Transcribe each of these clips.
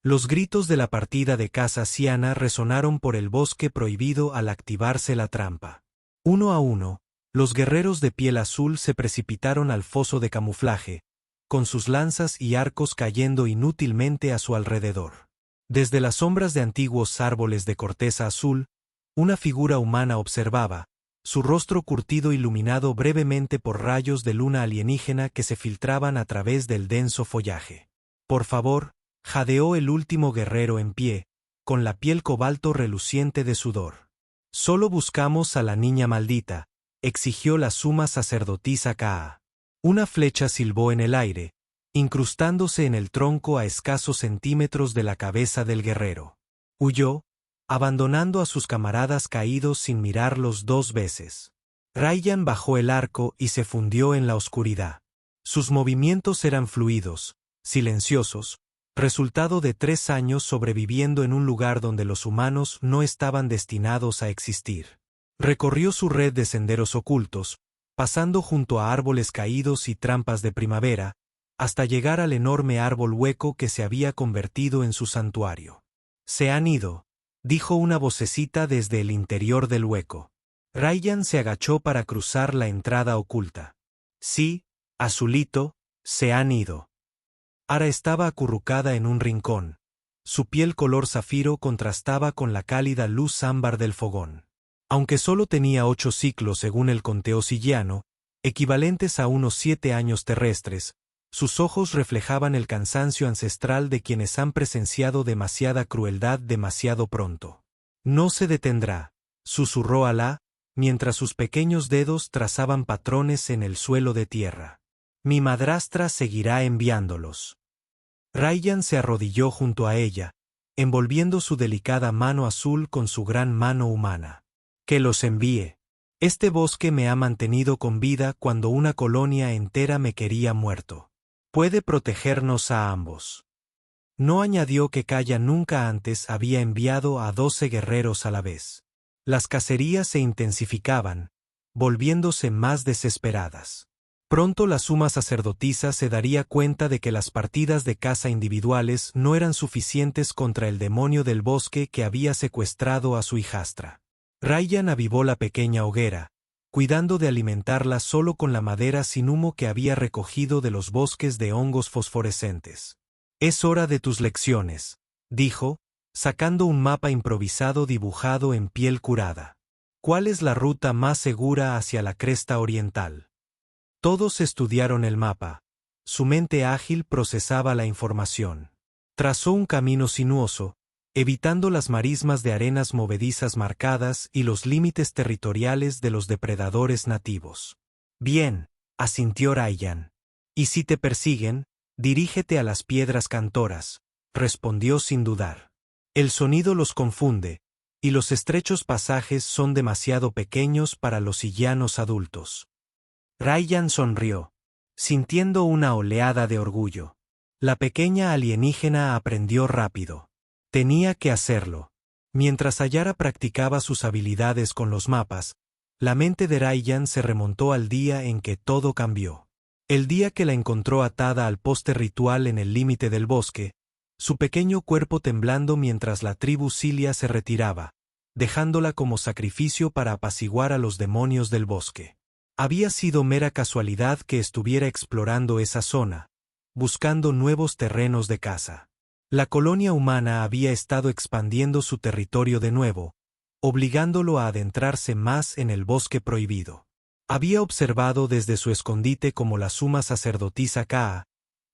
Los gritos de la partida de caza Siana resonaron por el bosque prohibido al activarse la trampa. Uno a uno, los guerreros de piel azul se precipitaron al foso de camuflaje, con sus lanzas y arcos cayendo inútilmente a su alrededor. Desde las sombras de antiguos árboles de corteza azul, una figura humana observaba, su rostro curtido iluminado brevemente por rayos de luna alienígena que se filtraban a través del denso follaje. «Por favor», jadeó el último guerrero en pie, con la piel cobalto reluciente de sudor. «Solo buscamos a la niña maldita», exigió la suma sacerdotisa Kaa. Una flecha silbó en el aire, incrustándose en el tronco a escasos centímetros de la cabeza del guerrero. Huyó, abandonando a sus camaradas caídos sin mirarlos 2 veces. Rayyan bajó el arco y se fundió en la oscuridad. Sus movimientos eran fluidos, silenciosos, resultado de 3 años sobreviviendo en un lugar donde los humanos no estaban destinados a existir. Recorrió su red de senderos ocultos, pasando junto a árboles caídos y trampas de primavera, hasta llegar al enorme árbol hueco que se había convertido en su santuario. «Se han ido», dijo una vocecita desde el interior del hueco. Rayyan se agachó para cruzar la entrada oculta. «Sí, azulito, se han ido». Ara estaba acurrucada en un rincón. Su piel color zafiro contrastaba con la cálida luz ámbar del fogón. Aunque solo tenía 8 ciclos según el conteo sillano, equivalentes a unos 7 años terrestres, sus ojos reflejaban el cansancio ancestral de quienes han presenciado demasiada crueldad demasiado pronto. «No se detendrá», susurró Alá, mientras sus pequeños dedos trazaban patrones en el suelo de tierra. «Mi madrastra seguirá enviándolos». Rayyan se arrodilló junto a ella, envolviendo su delicada mano azul con su gran mano humana. «Que los envíe. Este bosque me ha mantenido con vida cuando una colonia entera me quería muerto. Puede protegernos a ambos». No añadió que Kaya nunca antes había enviado a 12 guerreros a la vez. Las cacerías se intensificaban, volviéndose más desesperadas. Pronto la suma sacerdotisa se daría cuenta de que las partidas de caza individuales no eran suficientes contra el demonio del bosque que había secuestrado a su hijastra. Rayyan avivó la pequeña hoguera, cuidando de alimentarla solo con la madera sin humo que había recogido de los bosques de hongos fosforescentes. «Es hora de tus lecciones», dijo, sacando un mapa improvisado dibujado en piel curada. «¿Cuál es la ruta más segura hacia la cresta oriental?» Todos estudiaron el mapa. Su mente ágil procesaba la información. Trazó un camino sinuoso, evitando las marismas de arenas movedizas marcadas y los límites territoriales de los depredadores nativos. «Bien», asintió Rayyan. «Y si te persiguen, dirígete a las piedras cantoras», respondió sin dudar. «El sonido los confunde, y los estrechos pasajes son demasiado pequeños para los sillanos adultos». Rayyan sonrió, sintiendo una oleada de orgullo. La pequeña alienígena aprendió rápido. Tenía que hacerlo. Mientras Ayara practicaba sus habilidades con los mapas, la mente de Rayyan se remontó al día en que todo cambió. El día que la encontró atada al poste ritual en el límite del bosque, su pequeño cuerpo temblando mientras la tribu Cilia se retiraba, dejándola como sacrificio para apaciguar a los demonios del bosque. Había sido mera casualidad que estuviera explorando esa zona, buscando nuevos terrenos de caza. La colonia humana había estado expandiendo su territorio de nuevo, obligándolo a adentrarse más en el bosque prohibido. Había observado desde su escondite cómo la suma sacerdotisa Kaa,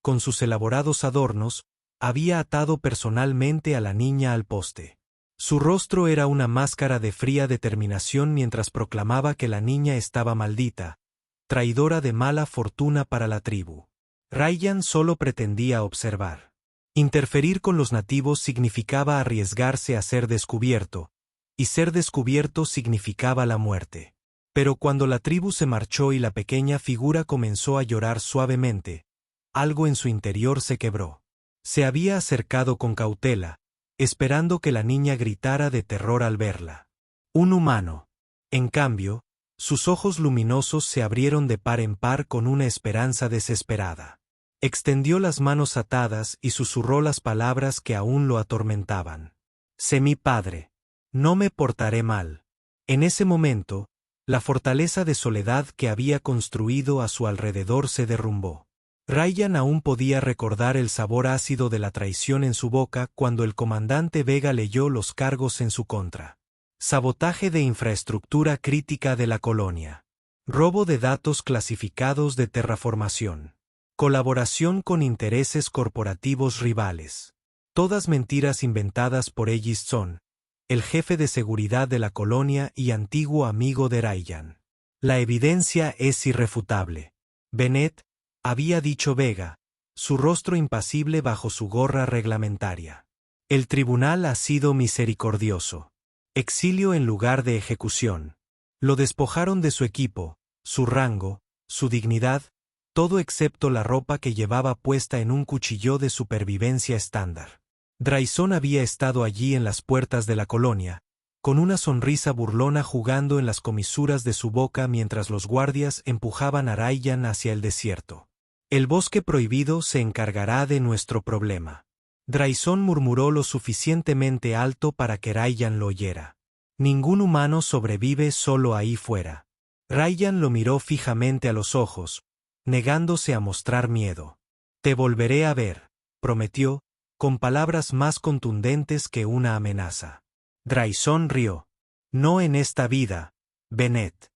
con sus elaborados adornos, había atado personalmente a la niña al poste. Su rostro era una máscara de fría determinación mientras proclamaba que la niña estaba maldita, traidora de mala fortuna para la tribu. Rayyan solo pretendía observar. Interferir con los nativos significaba arriesgarse a ser descubierto, y ser descubierto significaba la muerte. Pero cuando la tribu se marchó y la pequeña figura comenzó a llorar suavemente, algo en su interior se quebró. Se había acercado con cautela, esperando que la niña gritara de terror al verla. Un humano. En cambio, sus ojos luminosos se abrieron de par en par con una esperanza desesperada. Extendió las manos atadas y susurró las palabras que aún lo atormentaban. Sé mi padre. No me portaré mal. En ese momento, la fortaleza de soledad que había construido a su alrededor se derrumbó. Ryan aún podía recordar el sabor ácido de la traición en su boca cuando el comandante Vega leyó los cargos en su contra. Sabotaje de infraestructura crítica de la colonia. Robo de datos clasificados de terraformación. Colaboración con intereses corporativos rivales. Todas mentiras inventadas por Egiston, el jefe de seguridad de la colonia y antiguo amigo de Ryan. La evidencia es irrefutable. Bennett, había dicho Vega, su rostro impasible bajo su gorra reglamentaria. El tribunal ha sido misericordioso. Exilio en lugar de ejecución. Lo despojaron de su equipo, su rango, su dignidad, todo excepto la ropa que llevaba puesta en un cuchillo de supervivencia estándar. Drayson había estado allí en las puertas de la colonia, con una sonrisa burlona jugando en las comisuras de su boca mientras los guardias empujaban a Ryan hacia el desierto. El bosque prohibido se encargará de nuestro problema. Drayson murmuró lo suficientemente alto para que Ryan lo oyera. Ningún humano sobrevive solo ahí fuera. Ryan lo miró fijamente a los ojos, negándose a mostrar miedo. Te volveré a ver, prometió, con palabras más contundentes que una amenaza. Drayson rió. No en esta vida, Bennett.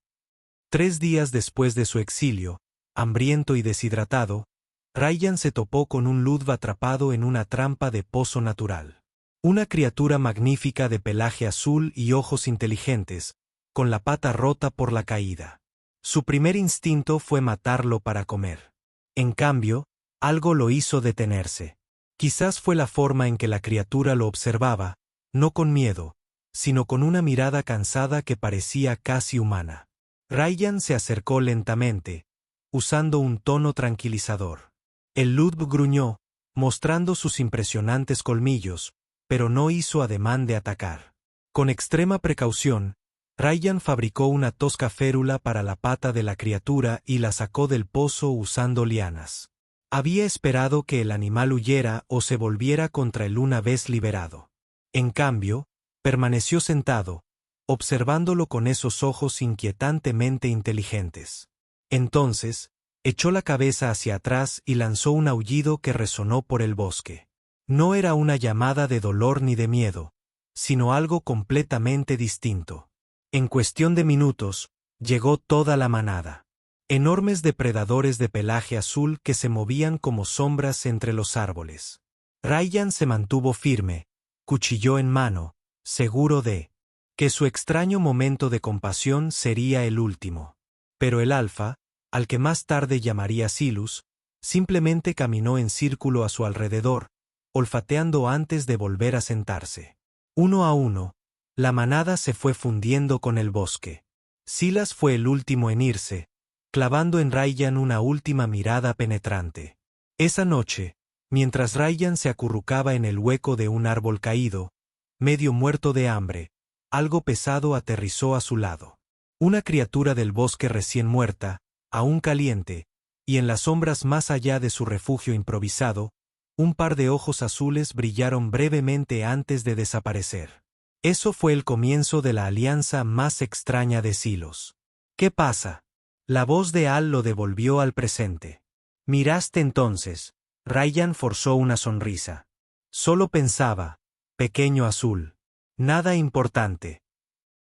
3 días después de su exilio, hambriento y deshidratado, Ryan se topó con un Ludv atrapado en una trampa de pozo natural. Una criatura magnífica de pelaje azul y ojos inteligentes, con la pata rota por la caída. Su primer instinto fue matarlo para comer. En cambio, algo lo hizo detenerse. Quizás fue la forma en que la criatura lo observaba, no con miedo, sino con una mirada cansada que parecía casi humana. Ryan se acercó lentamente, usando un tono tranquilizador. El Ludv gruñó, mostrando sus impresionantes colmillos, pero no hizo ademán de atacar. Con extrema precaución, Ryan fabricó una tosca férula para la pata de la criatura y la sacó del pozo usando lianas. Había esperado que el animal huyera o se volviera contra él una vez liberado. En cambio, permaneció sentado, observándolo con esos ojos inquietantemente inteligentes. Entonces, echó la cabeza hacia atrás y lanzó un aullido que resonó por el bosque. No era una llamada de dolor ni de miedo, sino algo completamente distinto. En cuestión de minutos, llegó toda la manada. Enormes depredadores de pelaje azul que se movían como sombras entre los árboles. Ryan se mantuvo firme, cuchillo en mano, seguro de que su extraño momento de compasión sería el último. Pero el alfa, al que más tarde llamaría Silus, simplemente caminó en círculo a su alrededor, olfateando antes de volver a sentarse. Uno a uno, la manada se fue fundiendo con el bosque. Silas fue el último en irse, clavando en Ryan una última mirada penetrante. Esa noche, mientras Ryan se acurrucaba en el hueco de un árbol caído, medio muerto de hambre, algo pesado aterrizó a su lado. Una criatura del bosque recién muerta, aún caliente, y en las sombras más allá de su refugio improvisado, un par de ojos azules brillaron brevemente antes de desaparecer. Eso fue el comienzo de la alianza más extraña de Silos. ¿Qué pasa? La voz de Al lo devolvió al presente. Miraste entonces. Ryan forzó una sonrisa. Solo pensaba, pequeño azul. Nada importante.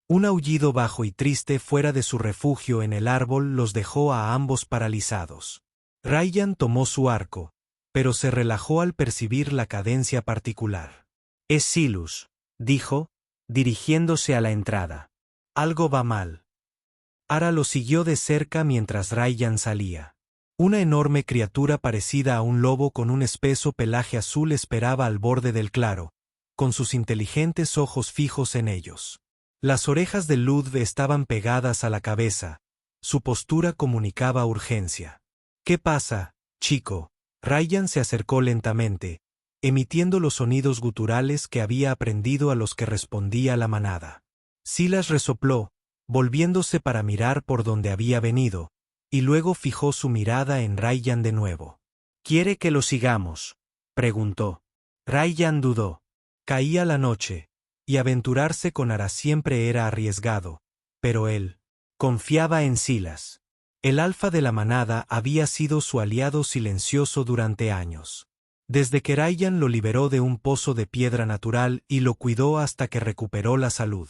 Un aullido bajo y triste fuera de su refugio en el árbol los dejó a ambos paralizados. Ryan tomó su arco, pero se relajó al percibir la cadencia particular. Es Silus, dijo, dirigiéndose a la entrada. Algo va mal. Ara lo siguió de cerca mientras Ryan salía. Una enorme criatura parecida a un lobo con un espeso pelaje azul esperaba al borde del claro, con sus inteligentes ojos fijos en ellos. Las orejas de Ludv estaban pegadas a la cabeza, su postura comunicaba urgencia. ¿Qué pasa, chico? Ryan se acercó lentamente, emitiendo los sonidos guturales que había aprendido a los que respondía la manada. Silas resopló, volviéndose para mirar por donde había venido, y luego fijó su mirada en Ryan de nuevo. ¿Quiere que lo sigamos?, preguntó. Rayyan dudó. Caía la noche, y aventurarse con Ara siempre era arriesgado, pero él confiaba en Silas. El alfa de la manada había sido su aliado silencioso durante años. Desde que Rayyan lo liberó de un pozo de piedra natural y lo cuidó hasta que recuperó la salud.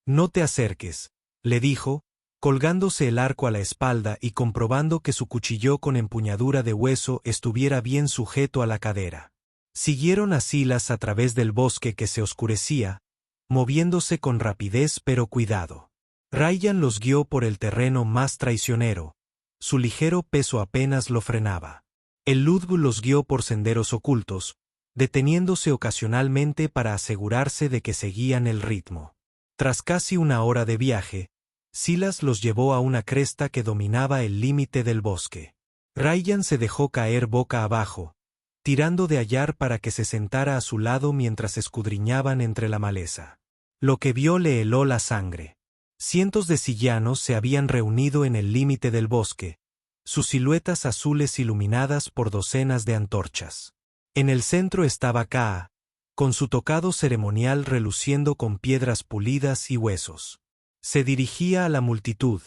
No te acerques, le dijo, colgándose el arco a la espalda y comprobando que su cuchillo con empuñadura de hueso estuviera bien sujeto a la cadera. Siguieron a Silas a través del bosque que se oscurecía, moviéndose con rapidez pero cuidado. Rayyan los guió por el terreno más traicionero, su ligero peso apenas lo frenaba. El Ludg los guió por senderos ocultos, deteniéndose ocasionalmente para asegurarse de que seguían el ritmo. Tras casi una hora de viaje, Silas los llevó a una cresta que dominaba el límite del bosque. Rayyan se dejó caer boca abajo, tirando de Ayar para que se sentara a su lado mientras escudriñaban entre la maleza. Lo que vio le heló la sangre. Cientos de sillanos se habían reunido en el límite del bosque, sus siluetas azules iluminadas por docenas de antorchas. En el centro estaba Kaa, con su tocado ceremonial reluciendo con piedras pulidas y huesos. Se dirigía a la multitud,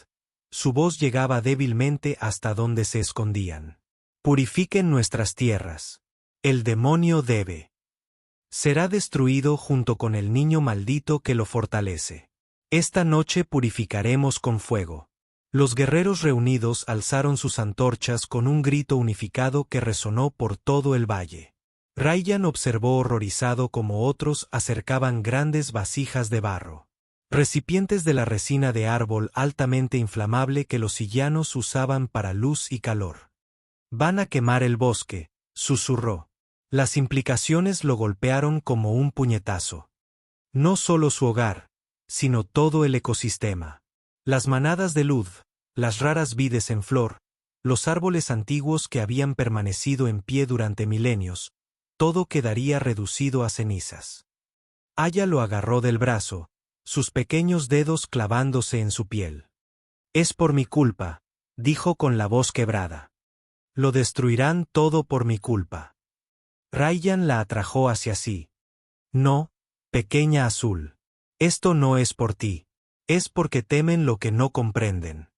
su voz llegaba débilmente hasta donde se escondían. Purifiquen nuestras tierras. El demonio será destruido junto con el niño maldito que lo fortalece. Esta noche purificaremos con fuego. Los guerreros reunidos alzaron sus antorchas con un grito unificado que resonó por todo el valle. Rayyan observó horrorizado cómo otros acercaban grandes vasijas de barro, recipientes de la resina de árbol altamente inflamable que los sillanos usaban para luz y calor. Van a quemar el bosque, susurró. Las implicaciones lo golpearon como un puñetazo. No solo su hogar, sino todo el ecosistema. Las manadas de Ludg, las raras vides en flor, los árboles antiguos que habían permanecido en pie durante milenios, todo quedaría reducido a cenizas. Aya lo agarró del brazo, sus pequeños dedos clavándose en su piel. Es por mi culpa, dijo con la voz quebrada. Lo destruirán todo por mi culpa. Rayyan la atrajo hacia sí. No, pequeña azul. Esto no es por ti. Es porque temen lo que no comprenden.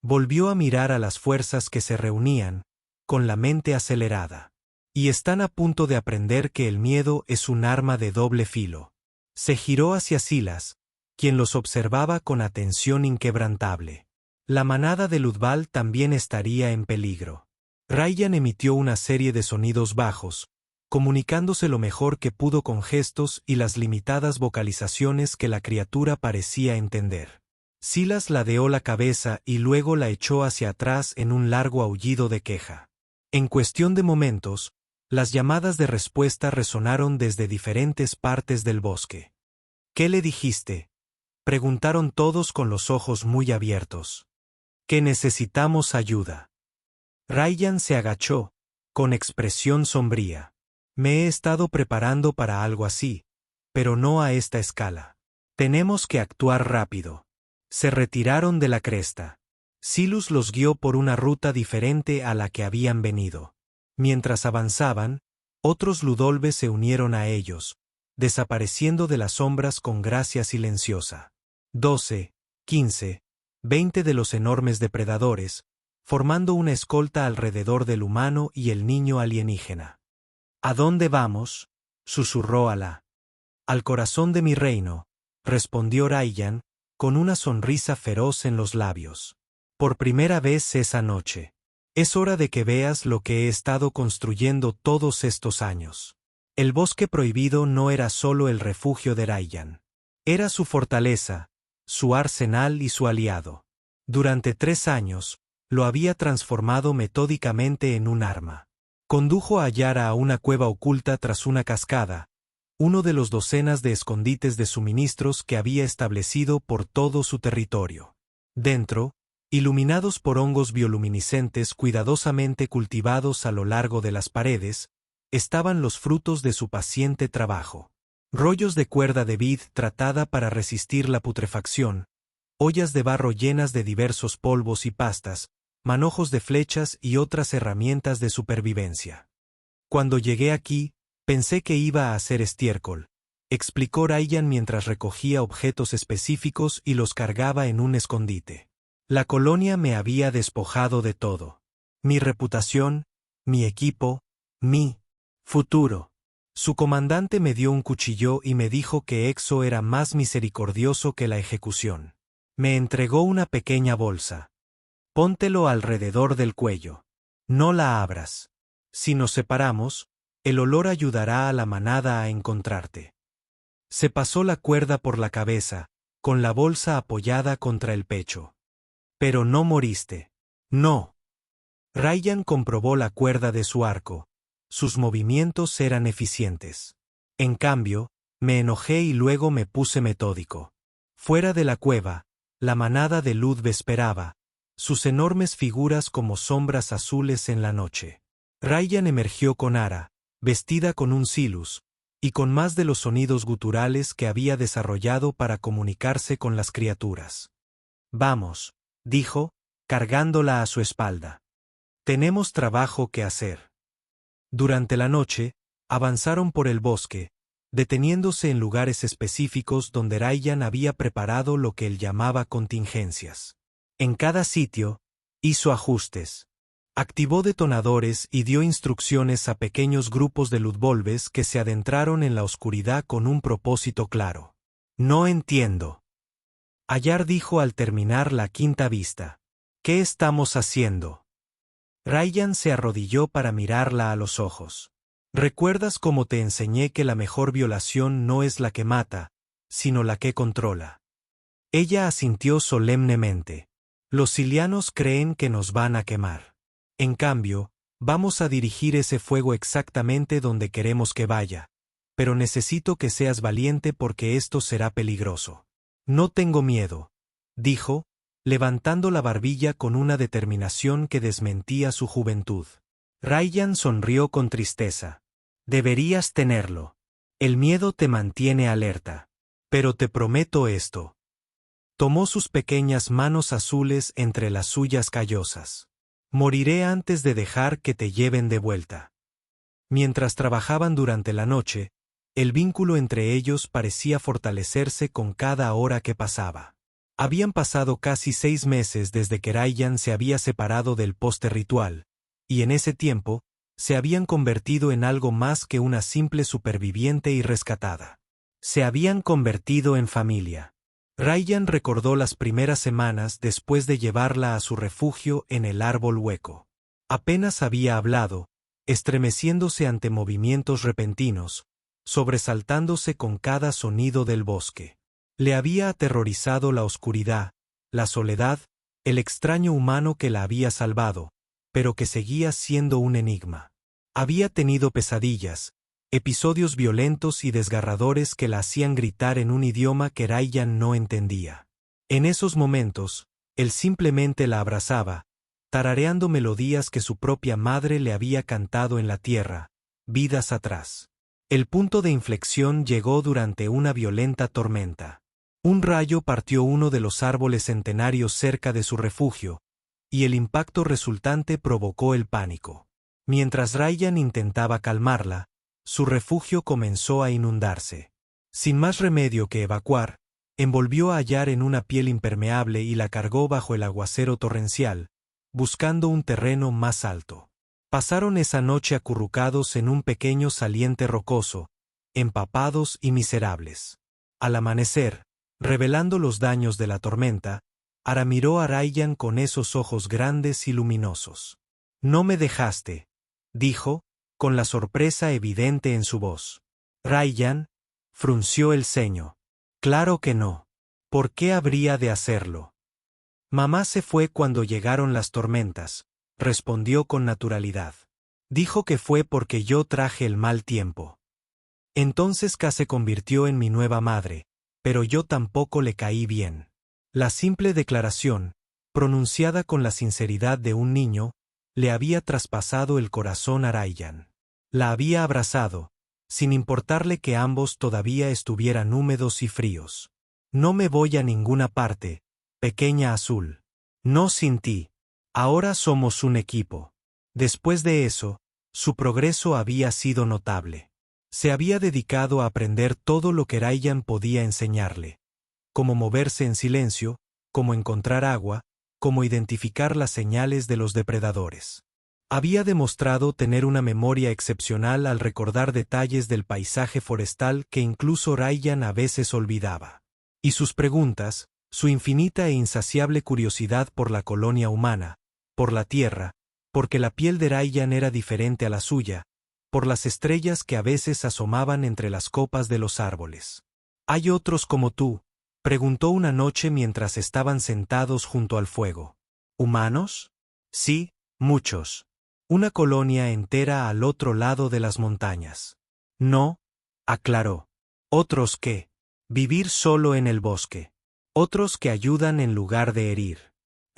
Volvió a mirar a las fuerzas que se reunían, con la mente acelerada. Y están a punto de aprender que el miedo es un arma de doble filo. Se giró hacia Silas, quien los observaba con atención inquebrantable. La manada de Ludbal también estaría en peligro. Rayyan emitió una serie de sonidos bajos, comunicándose lo mejor que pudo con gestos y las limitadas vocalizaciones que la criatura parecía entender. Silas ladeó la cabeza y luego la echó hacia atrás en un largo aullido de queja. En cuestión de momentos, las llamadas de respuesta resonaron desde diferentes partes del bosque. ¿Qué le dijiste?, preguntaron todos con los ojos muy abiertos. Que necesitamos ayuda. Rayyan se agachó, con expresión sombría. Me he estado preparando para algo así, pero no a esta escala. Tenemos que actuar rápido. Se retiraron de la cresta. Silus los guió por una ruta diferente a la que habían venido. Mientras avanzaban, otros ludolves se unieron a ellos, desapareciendo de las sombras con gracia silenciosa. 12, 15, 20 de los enormes depredadores, formando una escolta alrededor del humano y el niño alienígena. ¿A dónde vamos?, susurró Alá. Al corazón de mi reino, respondió Rayyan, con una sonrisa feroz en los labios. Por primera vez esa noche. Es hora de que veas lo que he estado construyendo todos estos años. El bosque prohibido no era solo el refugio de Rayyan. Era su fortaleza, su arsenal y su aliado. Durante 3 años, lo había transformado metódicamente en un arma. Condujo a Yara a una cueva oculta tras una cascada, uno de los docenas de escondites de suministros que había establecido por todo su territorio. Dentro, iluminados por hongos bioluminiscentes cuidadosamente cultivados a lo largo de las paredes, estaban los frutos de su paciente trabajo. Rollos de cuerda de vid tratada para resistir la putrefacción, ollas de barro llenas de diversos polvos y pastas, manojos de flechas y otras herramientas de supervivencia. Cuando llegué aquí, pensé que iba a hacer estiércol, explicó Ryan mientras recogía objetos específicos y los cargaba en un escondite. La colonia me había despojado de todo. Mi reputación, mi equipo, mi futuro. Su comandante me dio un cuchillo y me dijo que Exo era más misericordioso que la ejecución. Me entregó una pequeña bolsa. Póntelo alrededor del cuello. No la abras. Si nos separamos, el olor ayudará a la manada a encontrarte. Se pasó la cuerda por la cabeza, con la bolsa apoyada contra el pecho. Pero no moriste. No. Ryan comprobó la cuerda de su arco. Sus movimientos eran eficientes. En cambio, me enojé y luego me puse metódico. Fuera de la cueva, la manada de Ludv esperaba, sus enormes figuras como sombras azules en la noche. Ryan emergió con Ara, vestida con un silus, y con más de los sonidos guturales que había desarrollado para comunicarse con las criaturas. Vamos, dijo, cargándola a su espalda. Tenemos trabajo que hacer. Durante la noche, avanzaron por el bosque, deteniéndose en lugares específicos donde Ryan había preparado lo que él llamaba contingencias. En cada sitio, hizo ajustes. Activó detonadores y dio instrucciones a pequeños grupos de Ludvolves que se adentraron en la oscuridad con un propósito claro. No entiendo. Ayar dijo al terminar la quinta vista. ¿Qué estamos haciendo? Ryan se arrodilló para mirarla a los ojos. ¿Recuerdas cómo te enseñé que la mejor violación no es la que mata, sino la que controla? Ella asintió solemnemente. Los silianos creen que nos van a quemar. En cambio, vamos a dirigir ese fuego exactamente donde queremos que vaya, pero necesito que seas valiente porque esto será peligroso. No tengo miedo, dijo, levantando la barbilla con una determinación que desmentía su juventud. Ryan sonrió con tristeza. Deberías tenerlo. El miedo te mantiene alerta. Pero te prometo esto. Tomó sus pequeñas manos azules entre las suyas callosas. Moriré antes de dejar que te lleven de vuelta. Mientras trabajaban durante la noche, el vínculo entre ellos parecía fortalecerse con cada hora que pasaba. Habían pasado casi 6 meses desde que Ryan se había separado del poste ritual, y en ese tiempo, se habían convertido en algo más que una simple superviviente y rescatada. Se habían convertido en familia. Ryan recordó las primeras semanas después de llevarla a su refugio en el árbol hueco. Apenas había hablado, estremeciéndose ante movimientos repentinos, sobresaltándose con cada sonido del bosque. Le había aterrorizado la oscuridad, la soledad, el extraño humano que la había salvado, pero que seguía siendo un enigma. Había tenido pesadillas, episodios violentos y desgarradores que la hacían gritar en un idioma que Ryan no entendía. En esos momentos, él simplemente la abrazaba, tarareando melodías que su propia madre le había cantado en la tierra, vidas atrás. El punto de inflexión llegó durante una violenta tormenta. Un rayo partió uno de los árboles centenarios cerca de su refugio, y el impacto resultante provocó el pánico. Mientras Ryan intentaba calmarla, su refugio comenzó a inundarse. Sin más remedio que evacuar, envolvió a Ayar en una piel impermeable y la cargó bajo el aguacero torrencial, buscando un terreno más alto. Pasaron esa noche acurrucados en un pequeño saliente rocoso, empapados y miserables. Al amanecer, revelando los daños de la tormenta, Ara miró a Ryan con esos ojos grandes y luminosos. «No me dejaste», dijo, con la sorpresa evidente en su voz. Ryan frunció el ceño. «Claro que no. ¿Por qué habría de hacerlo?» «Mamá se fue cuando llegaron las tormentas», respondió con naturalidad. «Dijo que fue porque yo traje el mal tiempo. Entonces Ka se convirtió en mi nueva madre, pero yo tampoco le caí bien». La simple declaración, pronunciada con la sinceridad de un niño, le había traspasado el corazón a Ryan. La había abrazado, sin importarle que ambos todavía estuvieran húmedos y fríos. «No me voy a ninguna parte, pequeña azul. No sin ti». Ahora somos un equipo. Después de eso, su progreso había sido notable. Se había dedicado a aprender todo lo que Ryan podía enseñarle. Cómo moverse en silencio, cómo encontrar agua, cómo identificar las señales de los depredadores. Había demostrado tener una memoria excepcional al recordar detalles del paisaje forestal que incluso Ryan a veces olvidaba. Y sus preguntas, su infinita e insaciable curiosidad por la colonia humana, por la tierra, porque la piel de Ryan era diferente a la suya, por las estrellas que a veces asomaban entre las copas de los árboles. ¿Hay otros como tú?, preguntó una noche mientras estaban sentados junto al fuego. ¿Humanos? Sí, muchos. Una colonia entera al otro lado de las montañas. No, aclaró. Otros que vivir solo en el bosque. Otros que ayudan en lugar de herir.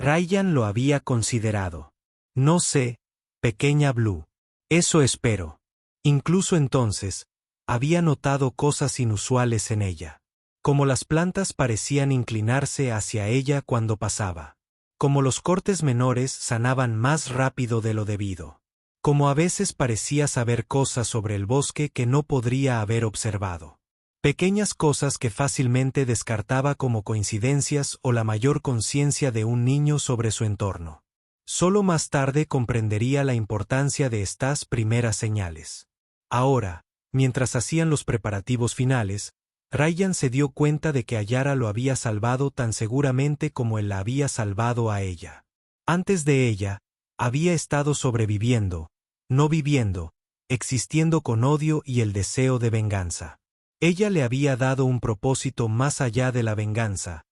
Ryan lo había considerado. No sé, pequeña Blue. Eso espero. Incluso entonces, había notado cosas inusuales en ella. Como las plantas parecían inclinarse hacia ella cuando pasaba. Como los cortes menores sanaban más rápido de lo debido. Como a veces parecía saber cosas sobre el bosque que no podría haber observado. Pequeñas cosas que fácilmente descartaba como coincidencias o la mayor conciencia de un niño sobre su entorno. Solo más tarde comprendería la importancia de estas primeras señales. Ahora, mientras hacían los preparativos finales, Ryan se dio cuenta de que Ayara lo había salvado tan seguramente como él la había salvado a ella. Antes de ella, había estado sobreviviendo, no viviendo, existiendo con odio y el deseo de venganza. Ella le había dado un propósito más allá de la venganza,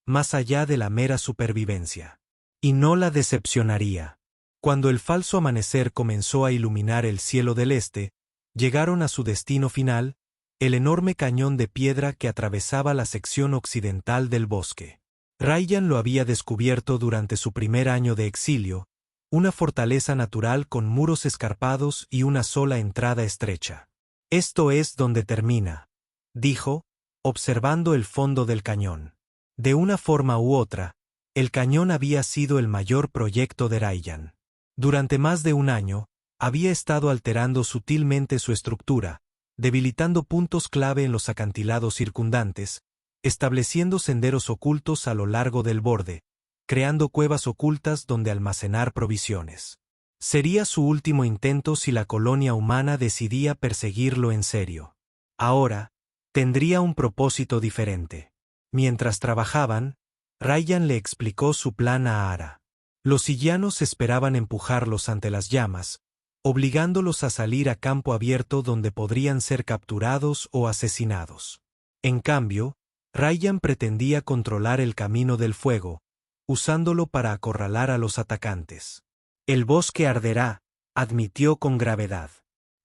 más allá de la mera supervivencia. Y no la decepcionaría. Cuando el falso amanecer comenzó a iluminar el cielo del este, llegaron a su destino final, el enorme cañón de piedra que atravesaba la sección occidental del bosque. Ryan lo había descubierto durante su primer año de exilio, una fortaleza natural con muros escarpados y una sola entrada estrecha. Esto es donde termina, dijo, observando el fondo del cañón. De una forma u otra, el cañón había sido el mayor proyecto de Ryan. Durante más de un año, había estado alterando sutilmente su estructura, debilitando puntos clave en los acantilados circundantes, estableciendo senderos ocultos a lo largo del borde, creando cuevas ocultas donde almacenar provisiones. Sería su último intento si la colonia humana decidía perseguirlo en serio. Ahora, tendría un propósito diferente. Mientras trabajaban, Ryan le explicó su plan a Ara. Los sillanos esperaban empujarlos ante las llamas, obligándolos a salir a campo abierto donde podrían ser capturados o asesinados. En cambio, Ryan pretendía controlar el camino del fuego, usándolo para acorralar a los atacantes. El bosque arderá, admitió con gravedad.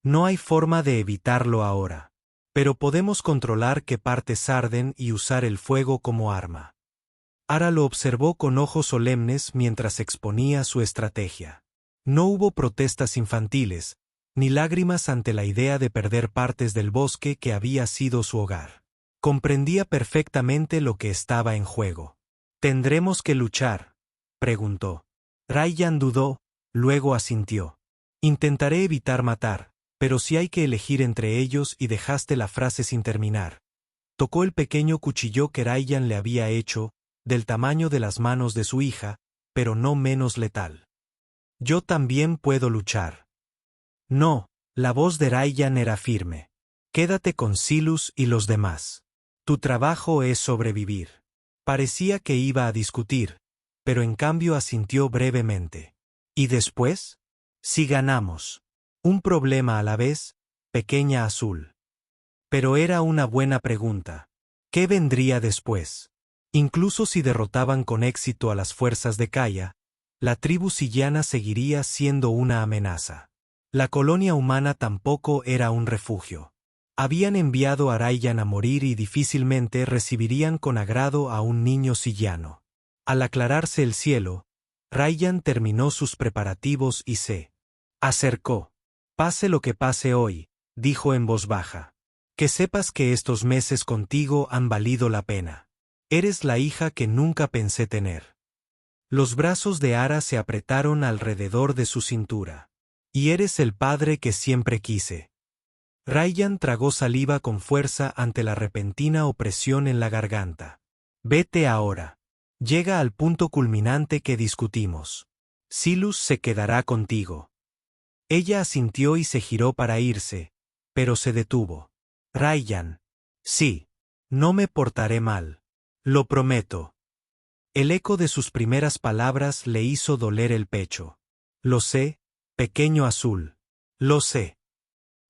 No hay forma de evitarlo ahora. Pero podemos controlar qué partes arden y usar el fuego como arma. Ara lo observó con ojos solemnes mientras exponía su estrategia. No hubo protestas infantiles, ni lágrimas ante la idea de perder partes del bosque que había sido su hogar. Comprendía perfectamente lo que estaba en juego. ¿Tendremos que luchar?, preguntó. Ryan dudó, luego asintió. Intentaré evitar matar, pero si hay que elegir entre ellos y dejaste la frase sin terminar. Tocó el pequeño cuchillo que Ryan le había hecho, del tamaño de las manos de su hija, pero no menos letal. Yo también puedo luchar. No, la voz de Ryan era firme. Quédate con Silus y los demás. Tu trabajo es sobrevivir. Parecía que iba a discutir, pero en cambio asintió brevemente. ¿Y después? Si ganamos. Un problema a la vez, pequeña azul. Pero era una buena pregunta. ¿Qué vendría después? Incluso si derrotaban con éxito a las fuerzas de Kaya, la tribu sillana seguiría siendo una amenaza. La colonia humana tampoco era un refugio. Habían enviado a Ryan a morir y difícilmente recibirían con agrado a un niño sillano. Al aclararse el cielo, Ryan terminó sus preparativos y se acercó. Pase lo que pase hoy, dijo en voz baja. Que sepas que estos meses contigo han valido la pena. Eres la hija que nunca pensé tener. Los brazos de Ara se apretaron alrededor de su cintura. Y eres el padre que siempre quise. Rayyan tragó saliva con fuerza ante la repentina opresión en la garganta. Vete ahora. Llega al punto culminante que discutimos. Silus se quedará contigo. Ella asintió y se giró para irse, pero se detuvo. Rayyan. Sí. No me portaré mal. Lo prometo. El eco de sus primeras palabras le hizo doler el pecho. Lo sé, pequeño azul. Lo sé.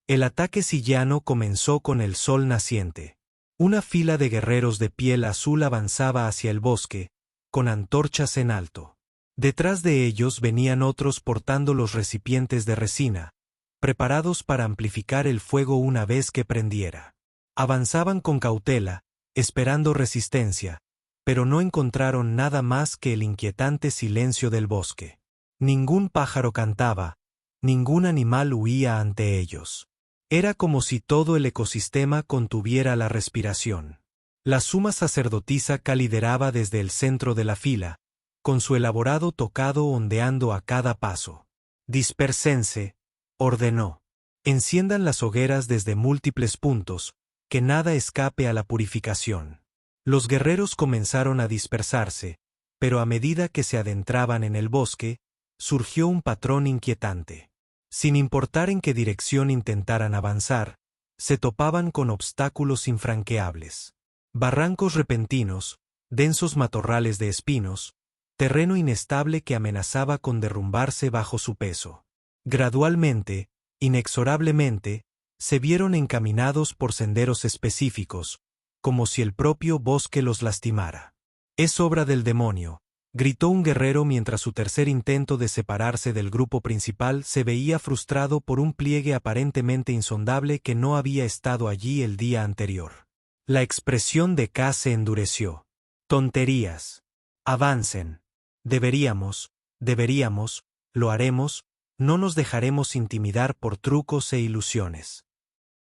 El ataque sillano comenzó con el sol naciente. Una fila de guerreros de piel azul avanzaba hacia el bosque, con antorchas en alto. Detrás de ellos venían otros portando los recipientes de resina, preparados para amplificar el fuego una vez que prendiera. Avanzaban con cautela, esperando resistencia, pero no encontraron nada más que el inquietante silencio del bosque. Ningún pájaro cantaba, ningún animal huía ante ellos. Era como si todo el ecosistema contuviera la respiración. La suma sacerdotisa lideraba desde el centro de la fila, con su elaborado tocado ondeando a cada paso. Dispérsense, ordenó. Enciendan las hogueras desde múltiples puntos, que nada escape a la purificación. Los guerreros comenzaron a dispersarse, pero a medida que se adentraban en el bosque, surgió un patrón inquietante. Sin importar en qué dirección intentaran avanzar, se topaban con obstáculos infranqueables. Barrancos repentinos, densos matorrales de espinos, terreno inestable que amenazaba con derrumbarse bajo su peso. Gradualmente, inexorablemente, se vieron encaminados por senderos específicos, como si el propio bosque los lastimara. «Es obra del demonio», gritó un guerrero mientras su tercer intento de separarse del grupo principal se veía frustrado por un pliegue aparentemente insondable que no había estado allí el día anterior. La expresión de K se endureció. «Tonterías. Avancen. Deberíamos, lo haremos, no nos dejaremos intimidar por trucos e ilusiones».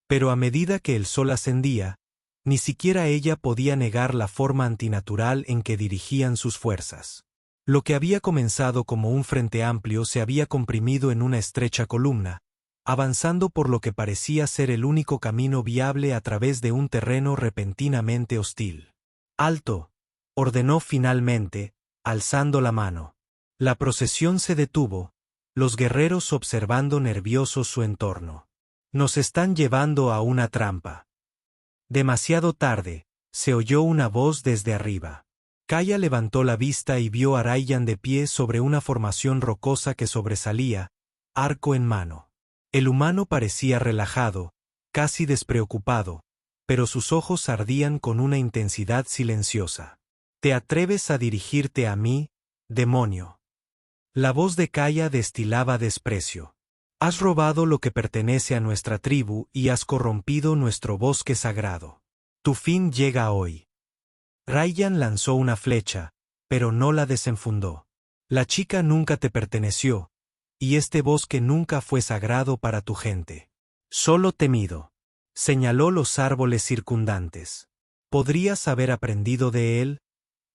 Pero a medida que el sol ascendía, ni siquiera ella podía negar la forma antinatural en que dirigían sus fuerzas. Lo que había comenzado como un frente amplio se había comprimido en una estrecha columna, avanzando por lo que parecía ser el único camino viable a través de un terreno repentinamente hostil. «¡Alto!», ordenó finalmente, alzando la mano. La procesión se detuvo, los guerreros observando nerviosos su entorno. «Nos están llevando a una trampa». Demasiado tarde, se oyó una voz desde arriba. Kaya levantó la vista y vio a Rayyan de pie sobre una formación rocosa que sobresalía, arco en mano. El humano parecía relajado, casi despreocupado, pero sus ojos ardían con una intensidad silenciosa. «¿Te atreves a dirigirte a mí, demonio?». La voz de Kaya destilaba desprecio. «Has robado lo que pertenece a nuestra tribu y has corrompido nuestro bosque sagrado. Tu fin llega hoy». Rayyan lanzó una flecha, pero no la desenfundó. «La chica nunca te perteneció, y este bosque nunca fue sagrado para tu gente. Solo temido». Señaló los árboles circundantes. «Podrías haber aprendido de él,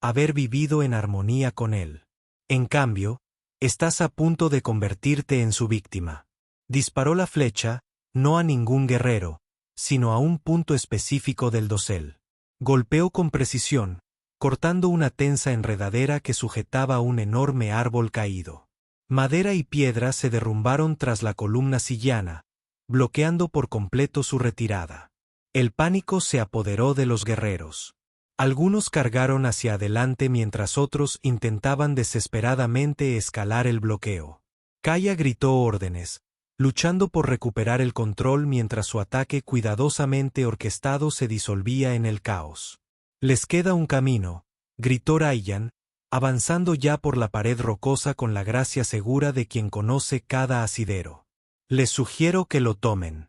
haber vivido en armonía con él. En cambio, estás a punto de convertirte en su víctima». Disparó la flecha, no a ningún guerrero, sino a un punto específico del dosel. Golpeó con precisión, cortando una tensa enredadera que sujetaba un enorme árbol caído. Madera y piedra se derrumbaron tras la columna sillana, bloqueando por completo su retirada. El pánico se apoderó de los guerreros. Algunos cargaron hacia adelante mientras otros intentaban desesperadamente escalar el bloqueo. Kaya gritó órdenes, luchando por recuperar el control mientras su ataque cuidadosamente orquestado se disolvía en el caos. «Les queda un camino», gritó Rayyan, avanzando ya por la pared rocosa con la gracia segura de quien conoce cada asidero. «Les sugiero que lo tomen».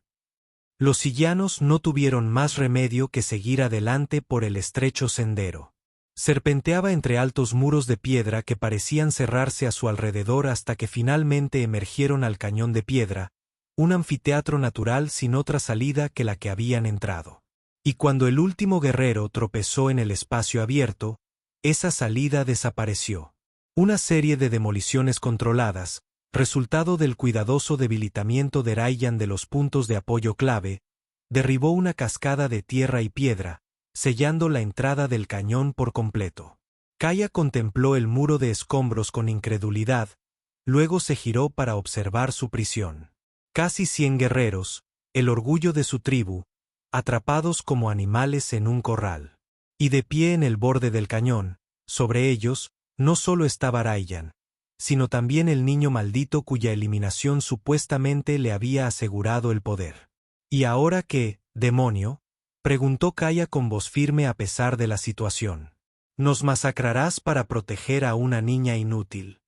Los sillanos no tuvieron más remedio que seguir adelante por el estrecho sendero. Serpenteaba entre altos muros de piedra que parecían cerrarse a su alrededor hasta que finalmente emergieron al cañón de piedra, un anfiteatro natural sin otra salida que la que habían entrado. Y cuando el último guerrero tropezó en el espacio abierto, esa salida desapareció. Una serie de demoliciones controladas, resultado del cuidadoso debilitamiento de Ryan de los puntos de apoyo clave, derribó una cascada de tierra y piedra, sellando la entrada del cañón por completo. Kaya contempló el muro de escombros con incredulidad, luego se giró para observar su prisión. Casi 100 guerreros, el orgullo de su tribu, atrapados como animales en un corral. Y de pie en el borde del cañón, sobre ellos, no solo estaba Ryan, sino también el niño maldito cuya eliminación supuestamente le había asegurado el poder. ¿Y ahora qué, demonio?, preguntó Kaya con voz firme a pesar de la situación. ¿Nos masacrarás para proteger a una niña inútil?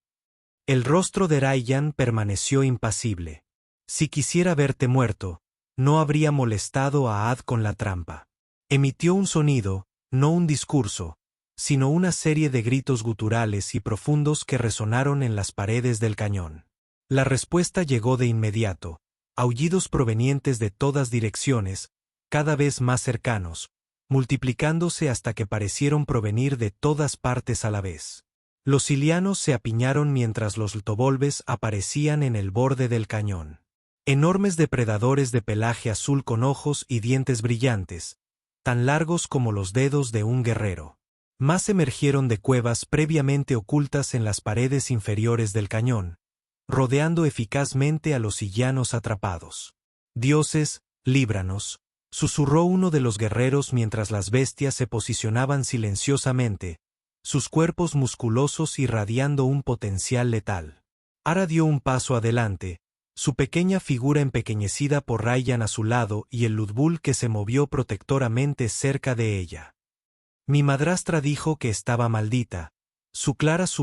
El rostro de Ryan permaneció impasible. Si quisiera verte muerto, no habría molestado a Ad con la trampa. Emitió un sonido, no un discurso, sino una serie de gritos guturales y profundos que resonaron en las paredes del cañón. La respuesta llegó de inmediato, aullidos provenientes de todas direcciones, cada vez más cercanos, multiplicándose hasta que parecieron provenir de todas partes a la vez. Los silianos se apiñaron mientras los ltobolves aparecían en el borde del cañón. Enormes depredadores de pelaje azul con ojos y dientes brillantes, tan largos como los dedos de un guerrero. Más emergieron de cuevas previamente ocultas en las paredes inferiores del cañón, rodeando eficazmente a los silianos atrapados. «Dioses, líbranos», susurró uno de los guerreros mientras las bestias se posicionaban silenciosamente, sus cuerpos musculosos irradiando un potencial letal. Ara dio un paso adelante, su pequeña figura empequeñecida por Ryan a su lado y el Lutbul que se movió protectoramente cerca de ella. Mi madrastra dijo que estaba maldita. Su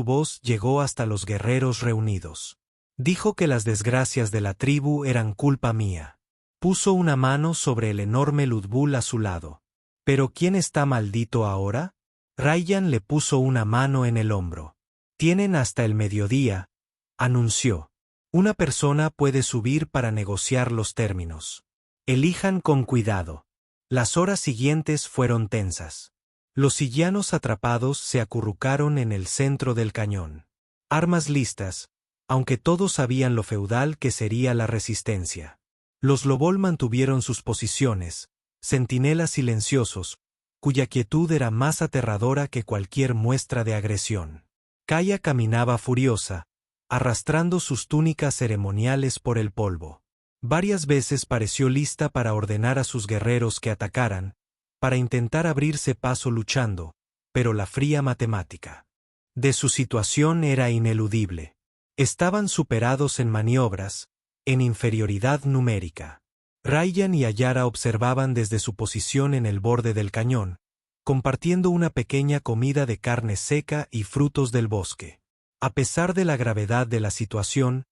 voz llegó hasta los guerreros reunidos. Dijo que las desgracias de la tribu eran culpa mía. Puso una mano sobre el enorme Lutbul a su lado. ¿Pero quién está maldito ahora? Ryan le puso una mano en el hombro. Tienen hasta el mediodía, anunció. Una persona puede subir para negociar los términos. Elijan con cuidado. Las horas siguientes fueron tensas. Los silianos atrapados se acurrucaron en el centro del cañón. Armas listas, aunque todos sabían lo feudal que sería la resistencia. Los lobol mantuvieron sus posiciones, centinelas silenciosos, cuya quietud era más aterradora que cualquier muestra de agresión. Kaya caminaba furiosa, arrastrando sus túnicas ceremoniales por el polvo. Varias veces pareció lista para ordenar a sus guerreros que atacaran, para intentar abrirse paso luchando, pero la fría matemática de su situación era ineludible. Estaban superados en maniobras, en inferioridad numérica. Ryan y Ayara observaban desde su posición en el borde del cañón, compartiendo una pequeña comida de carne seca y frutos del bosque. A pesar de la gravedad de la situación,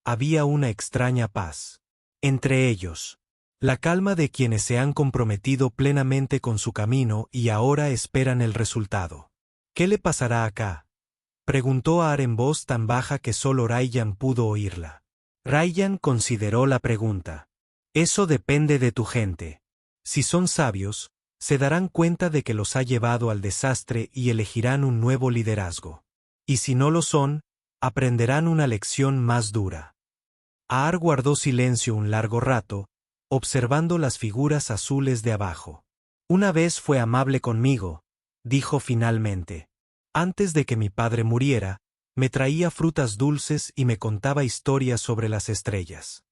había una extraña paz. Entre ellos, la calma de quienes se han comprometido plenamente con su camino y ahora esperan el resultado. ¿Qué le pasará acá?, preguntó Ar en voz tan baja que solo Ryan pudo oírla. Ryan consideró la pregunta. Eso depende de tu gente. Si son sabios, se darán cuenta de que los ha llevado al desastre y elegirán un nuevo liderazgo. Y si no lo son, aprenderán una lección más dura. Ar guardó silencio un largo rato, observando las figuras azules de abajo. Una vez fue amable conmigo, dijo finalmente. Antes de que mi padre muriera, me traía frutas dulces y me contaba historias sobre las estrellas.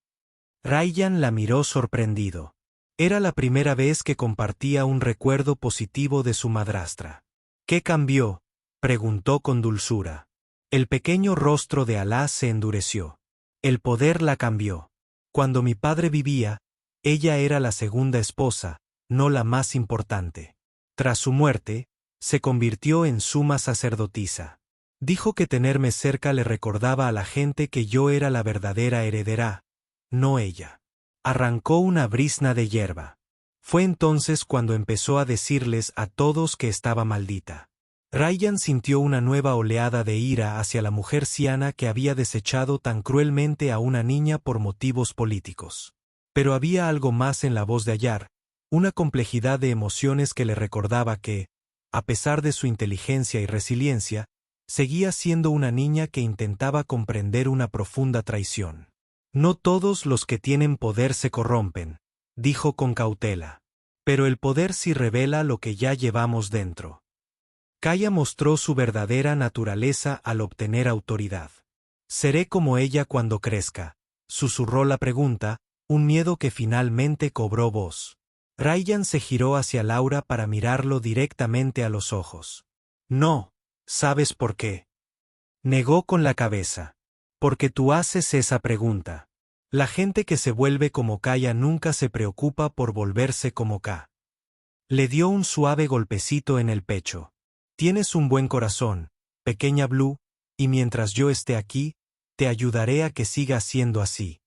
Ryan la miró sorprendido. Era la primera vez que compartía un recuerdo positivo de su madrastra. ¿Qué cambió?, preguntó con dulzura. El pequeño rostro de Alá se endureció. El poder la cambió. Cuando mi padre vivía, ella era la segunda esposa, no la más importante. Tras su muerte, se convirtió en suma sacerdotisa. Dijo que tenerme cerca le recordaba a la gente que yo era la verdadera heredera, no ella. Arrancó una brizna de hierba. Fue entonces cuando empezó a decirles a todos que estaba maldita. Ryan sintió una nueva oleada de ira hacia la mujer siana que había desechado tan cruelmente a una niña por motivos políticos. Pero había algo más en la voz de Ayar, una complejidad de emociones que le recordaba que, a pesar de su inteligencia y resiliencia, Seguía siendo una niña que intentaba comprender una profunda traición. No todos los que tienen poder se corrompen, dijo con cautela. Pero el poder sí revela lo que ya llevamos dentro. Kaya mostró su verdadera naturaleza al obtener autoridad. Seré como ella cuando crezca, susurró la pregunta, un miedo que finalmente cobró voz. Ryan se giró hacia Laura para mirarlo directamente a los ojos. No, ¿sabes por qué? Negó con la cabeza. Porque tú haces esa pregunta. La gente que se vuelve como Kaya nunca se preocupa por volverse como K. Le dio un suave golpecito en el pecho. Tienes un buen corazón, pequeña Blue, y mientras yo esté aquí, te ayudaré a que siga siendo así.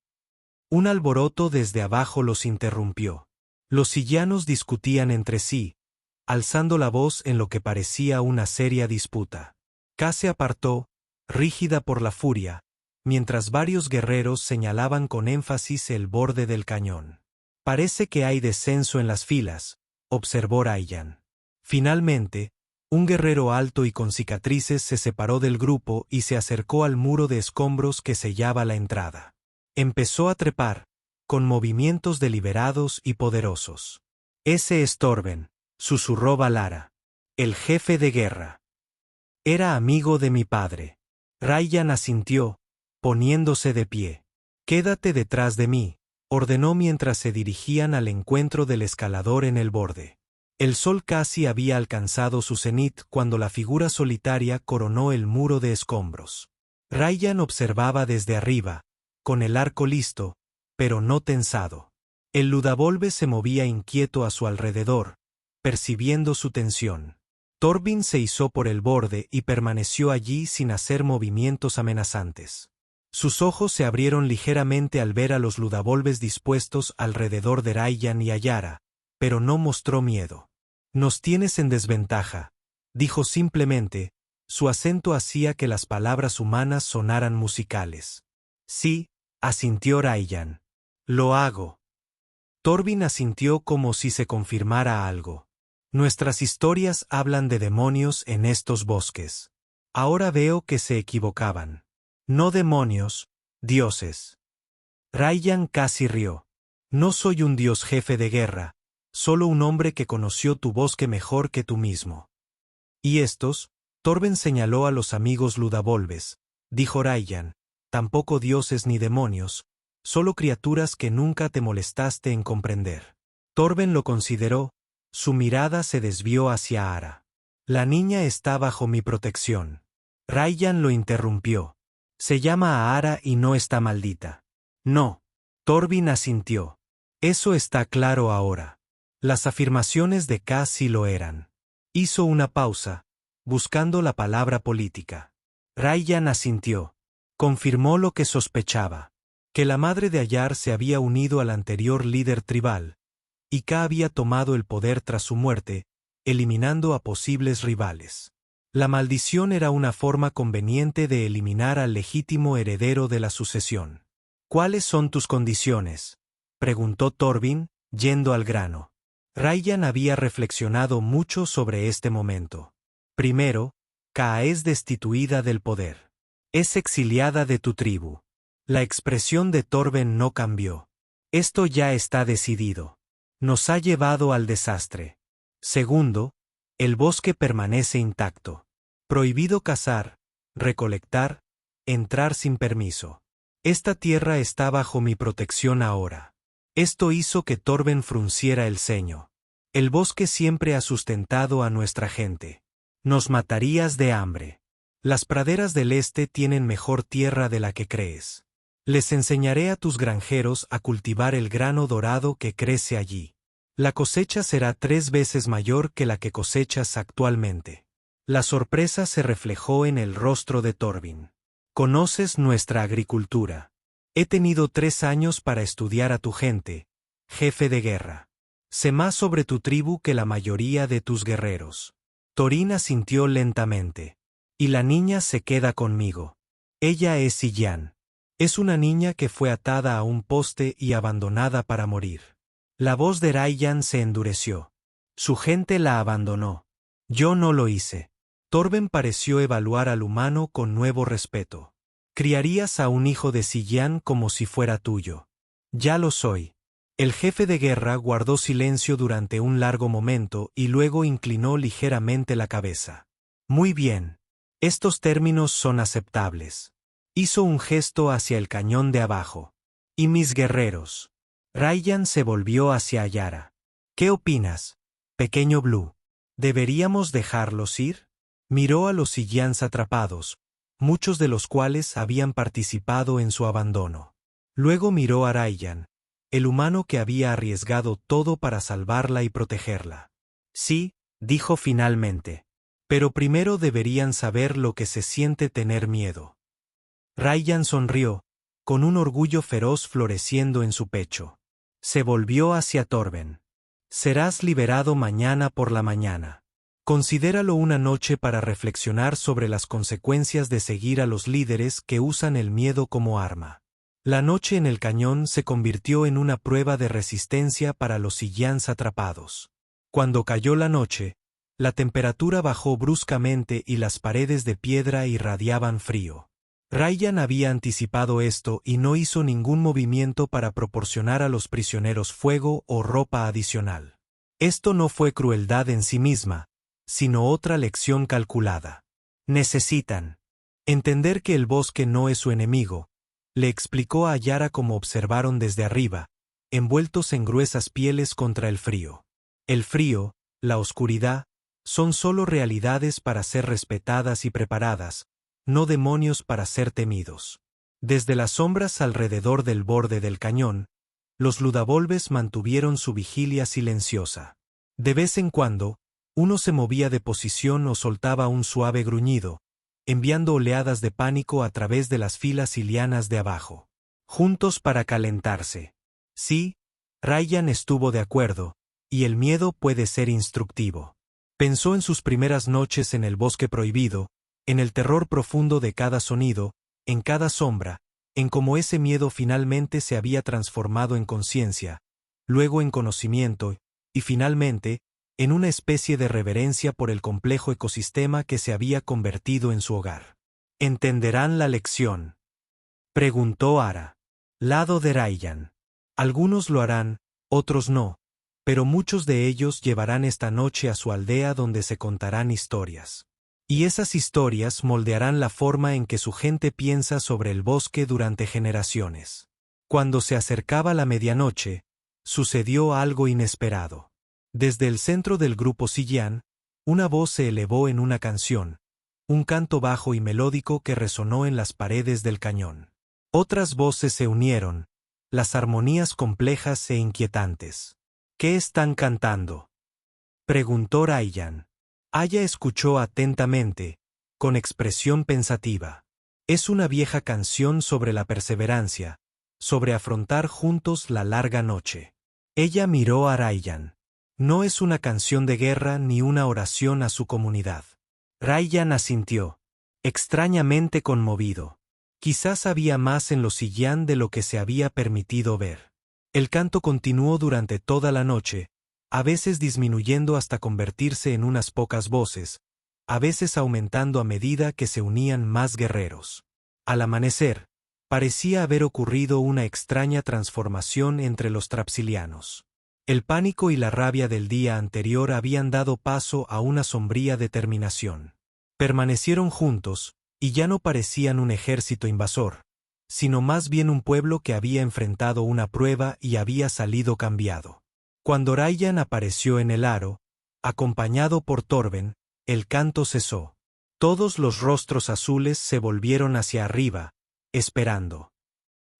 Un alboroto desde abajo los interrumpió. Los sillanos discutían entre sí, alzando la voz en lo que parecía una seria disputa. K se apartó, rígida por la furia, mientras varios guerreros señalaban con énfasis el borde del cañón. Parece que hay descenso en las filas, observó Ryan. Finalmente, un guerrero alto y con cicatrices se separó del grupo y se acercó al muro de escombros que sellaba la entrada. Empezó a trepar, con movimientos deliberados y poderosos. Ese es Torben, susurró Valara. El jefe de guerra. Era amigo de mi padre. Ryan asintió, poniéndose de pie. Quédate detrás de mí, ordenó mientras se dirigían al encuentro del escalador en el borde. El sol casi había alcanzado su cenit cuando la figura solitaria coronó el muro de escombros. Ryan observaba desde arriba, con el arco listo, pero no tensado. El Ludavolve se movía inquieto a su alrededor, percibiendo su tensión. Torvin se izó por el borde y permaneció allí sin hacer movimientos amenazantes. Sus ojos se abrieron ligeramente al ver a los Ludavolves dispuestos alrededor de Ryan y Ayara, pero no mostró miedo. Nos tienes en desventaja, dijo simplemente, su acento hacía que las palabras humanas sonaran musicales. Sí, asintió Ryan. Lo hago. Torvin asintió como si se confirmara algo. Nuestras historias hablan de demonios en estos bosques. Ahora veo que se equivocaban. No demonios, dioses. Ryan casi rió. No soy un dios jefe de guerra, solo un hombre que conoció tu bosque mejor que tú mismo. ¿Y estos? Torben señaló a los amigos Ludavolves, dijo Ryan, tampoco dioses ni demonios, solo criaturas que nunca te molestaste en comprender. Torben lo consideró, su mirada se desvió hacia Ara. La niña está bajo mi protección. Ryan lo interrumpió. Se llama a Ara y no está maldita. No. Torvin asintió. Eso está claro ahora. Las afirmaciones de K sí lo eran. Hizo una pausa, buscando la palabra política. Ryan asintió. Confirmó lo que sospechaba. Que la madre de Ayar se había unido al anterior líder tribal, y K había tomado el poder tras su muerte, eliminando a posibles rivales. La maldición era una forma conveniente de eliminar al legítimo heredero de la sucesión. ¿Cuáles son tus condiciones?, preguntó Torvin, yendo al grano. Ryan había reflexionado mucho sobre este momento. Primero, K es destituida del poder. Es exiliada de tu tribu. La expresión de Torben no cambió. Esto ya está decidido. Nos ha llevado al desastre. Segundo, el bosque permanece intacto. Prohibido cazar, recolectar, entrar sin permiso. Esta tierra está bajo mi protección ahora. Esto hizo que Torben frunciera el ceño. El bosque siempre ha sustentado a nuestra gente. Nos matarías de hambre. Las praderas del este tienen mejor tierra de la que crees. Les enseñaré a tus granjeros a cultivar el grano dorado que crece allí. La cosecha será 3 veces mayor que la que cosechas actualmente. La sorpresa se reflejó en el rostro de Torvin. Conoces nuestra agricultura. He tenido 3 años para estudiar a tu gente, jefe de guerra. Sé más sobre tu tribu que la mayoría de tus guerreros. Torin asintió lentamente. Y la niña se queda conmigo. Ella es Sillan. Es una niña que fue atada a un poste y abandonada para morir. La voz de Ryan se endureció. Su gente la abandonó. Yo no lo hice. Torben pareció evaluar al humano con nuevo respeto. Criarías a un hijo de Sillan como si fuera tuyo. Ya lo soy. El jefe de guerra guardó silencio durante un largo momento y luego inclinó ligeramente la cabeza. Muy bien. Estos términos son aceptables. Hizo un gesto hacia el cañón de abajo. ¿Y mis guerreros? Ryan se volvió hacia Ayara. ¿Qué opinas, pequeño Blue? ¿Deberíamos dejarlos ir? Miró a los Sillans atrapados, muchos de los cuales habían participado en su abandono. Luego miró a Ryan, el humano que había arriesgado todo para salvarla y protegerla. Sí, dijo finalmente. Pero primero deberían saber lo que se siente tener miedo. Ryan sonrió, con un orgullo feroz floreciendo en su pecho. Se volvió hacia Torben. Serás liberado mañana por la mañana. Considéralo una noche para reflexionar sobre las consecuencias de seguir a los líderes que usan el miedo como arma. La noche en el cañón se convirtió en una prueba de resistencia para los Sillans atrapados. Cuando cayó la noche, la temperatura bajó bruscamente y las paredes de piedra irradiaban frío. Ryan había anticipado esto y no hizo ningún movimiento para proporcionar a los prisioneros fuego o ropa adicional. Esto no fue crueldad en sí misma, sino otra lección calculada. Necesitan entender que el bosque no es su enemigo, le explicó a Yara como observaron desde arriba, envueltos en gruesas pieles contra el frío. El frío, la oscuridad, son solo realidades para ser respetadas y preparadas, no demonios para ser temidos. Desde las sombras alrededor del borde del cañón, los Ludavolves mantuvieron su vigilia silenciosa. De vez en cuando, uno se movía de posición o soltaba un suave gruñido, enviando oleadas de pánico a través de las filas ilianas de abajo. Juntos para calentarse. Sí, Ryan estuvo de acuerdo, y el miedo puede ser instructivo. Pensó en sus primeras noches en el bosque prohibido, en el terror profundo de cada sonido, en cada sombra, en cómo ese miedo finalmente se había transformado en conciencia, luego en conocimiento, y finalmente, en una especie de reverencia por el complejo ecosistema que se había convertido en su hogar. ¿Entenderán la lección?, preguntó Ara. Lado de Ryan. Algunos lo harán, otros no, pero muchos de ellos llevarán esta noche a su aldea donde se contarán historias. Y esas historias moldearán la forma en que su gente piensa sobre el bosque durante generaciones. Cuando se acercaba la medianoche, sucedió algo inesperado. Desde el centro del grupo Sillan, una voz se elevó en una canción, un canto bajo y melódico que resonó en las paredes del cañón. Otras voces se unieron, las armonías complejas e inquietantes. ¿Qué están cantando?, preguntó Ryan. Aya escuchó atentamente, con expresión pensativa. Es una vieja canción sobre la perseverancia, sobre afrontar juntos la larga noche. Ella miró a Ryan. No es una canción de guerra ni una oración a su comunidad. Ryan asintió, extrañamente conmovido. Quizás había más en los Sillan de lo que se había permitido ver. El canto continuó durante toda la noche, a veces disminuyendo hasta convertirse en unas pocas voces, a veces aumentando a medida que se unían más guerreros. Al amanecer, parecía haber ocurrido una extraña transformación entre los trapsilianos. El pánico y la rabia del día anterior habían dado paso a una sombría determinación. Permanecieron juntos, y ya no parecían un ejército invasor, sino más bien un pueblo que había enfrentado una prueba y había salido cambiado. Cuando Ryan apareció en el aro, acompañado por Torben, el canto cesó. Todos los rostros azules se volvieron hacia arriba, esperando.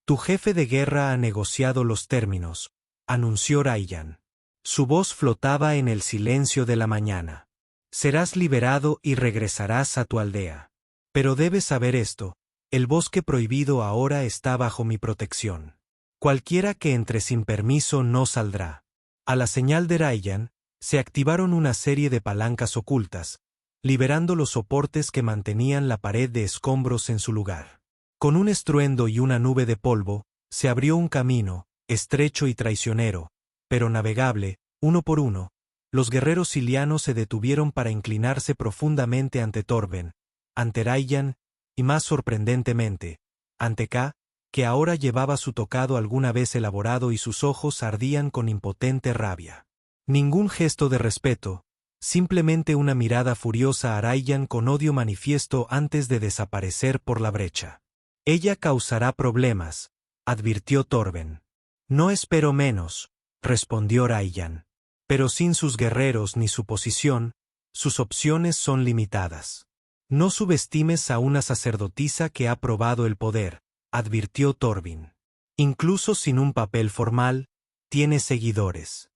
Tu jefe de guerra ha negociado los términos, anunció Ryan. Su voz flotaba en el silencio de la mañana. Serás liberado y regresarás a tu aldea. Pero debes saber esto, el bosque prohibido ahora está bajo mi protección. Cualquiera que entre sin permiso no saldrá. A la señal de Ryan, se activaron una serie de palancas ocultas, liberando los soportes que mantenían la pared de escombros en su lugar. Con un estruendo y una nube de polvo, se abrió un camino, estrecho y traicionero, pero navegable, uno por uno. Los guerreros silianos se detuvieron para inclinarse profundamente ante Torben, ante Rayan, y más sorprendentemente, ante K, que ahora llevaba su tocado alguna vez elaborado y sus ojos ardían con impotente rabia. Ningún gesto de respeto, simplemente una mirada furiosa a Rayan con odio manifiesto antes de desaparecer por la brecha. Ella causará problemas, advirtió Torben. No espero menos, respondió Rayan. Pero sin sus guerreros ni su posición, sus opciones son limitadas. No subestimes a una sacerdotisa que ha probado el poder, advirtió Torben. Incluso sin un papel formal, tiene seguidores.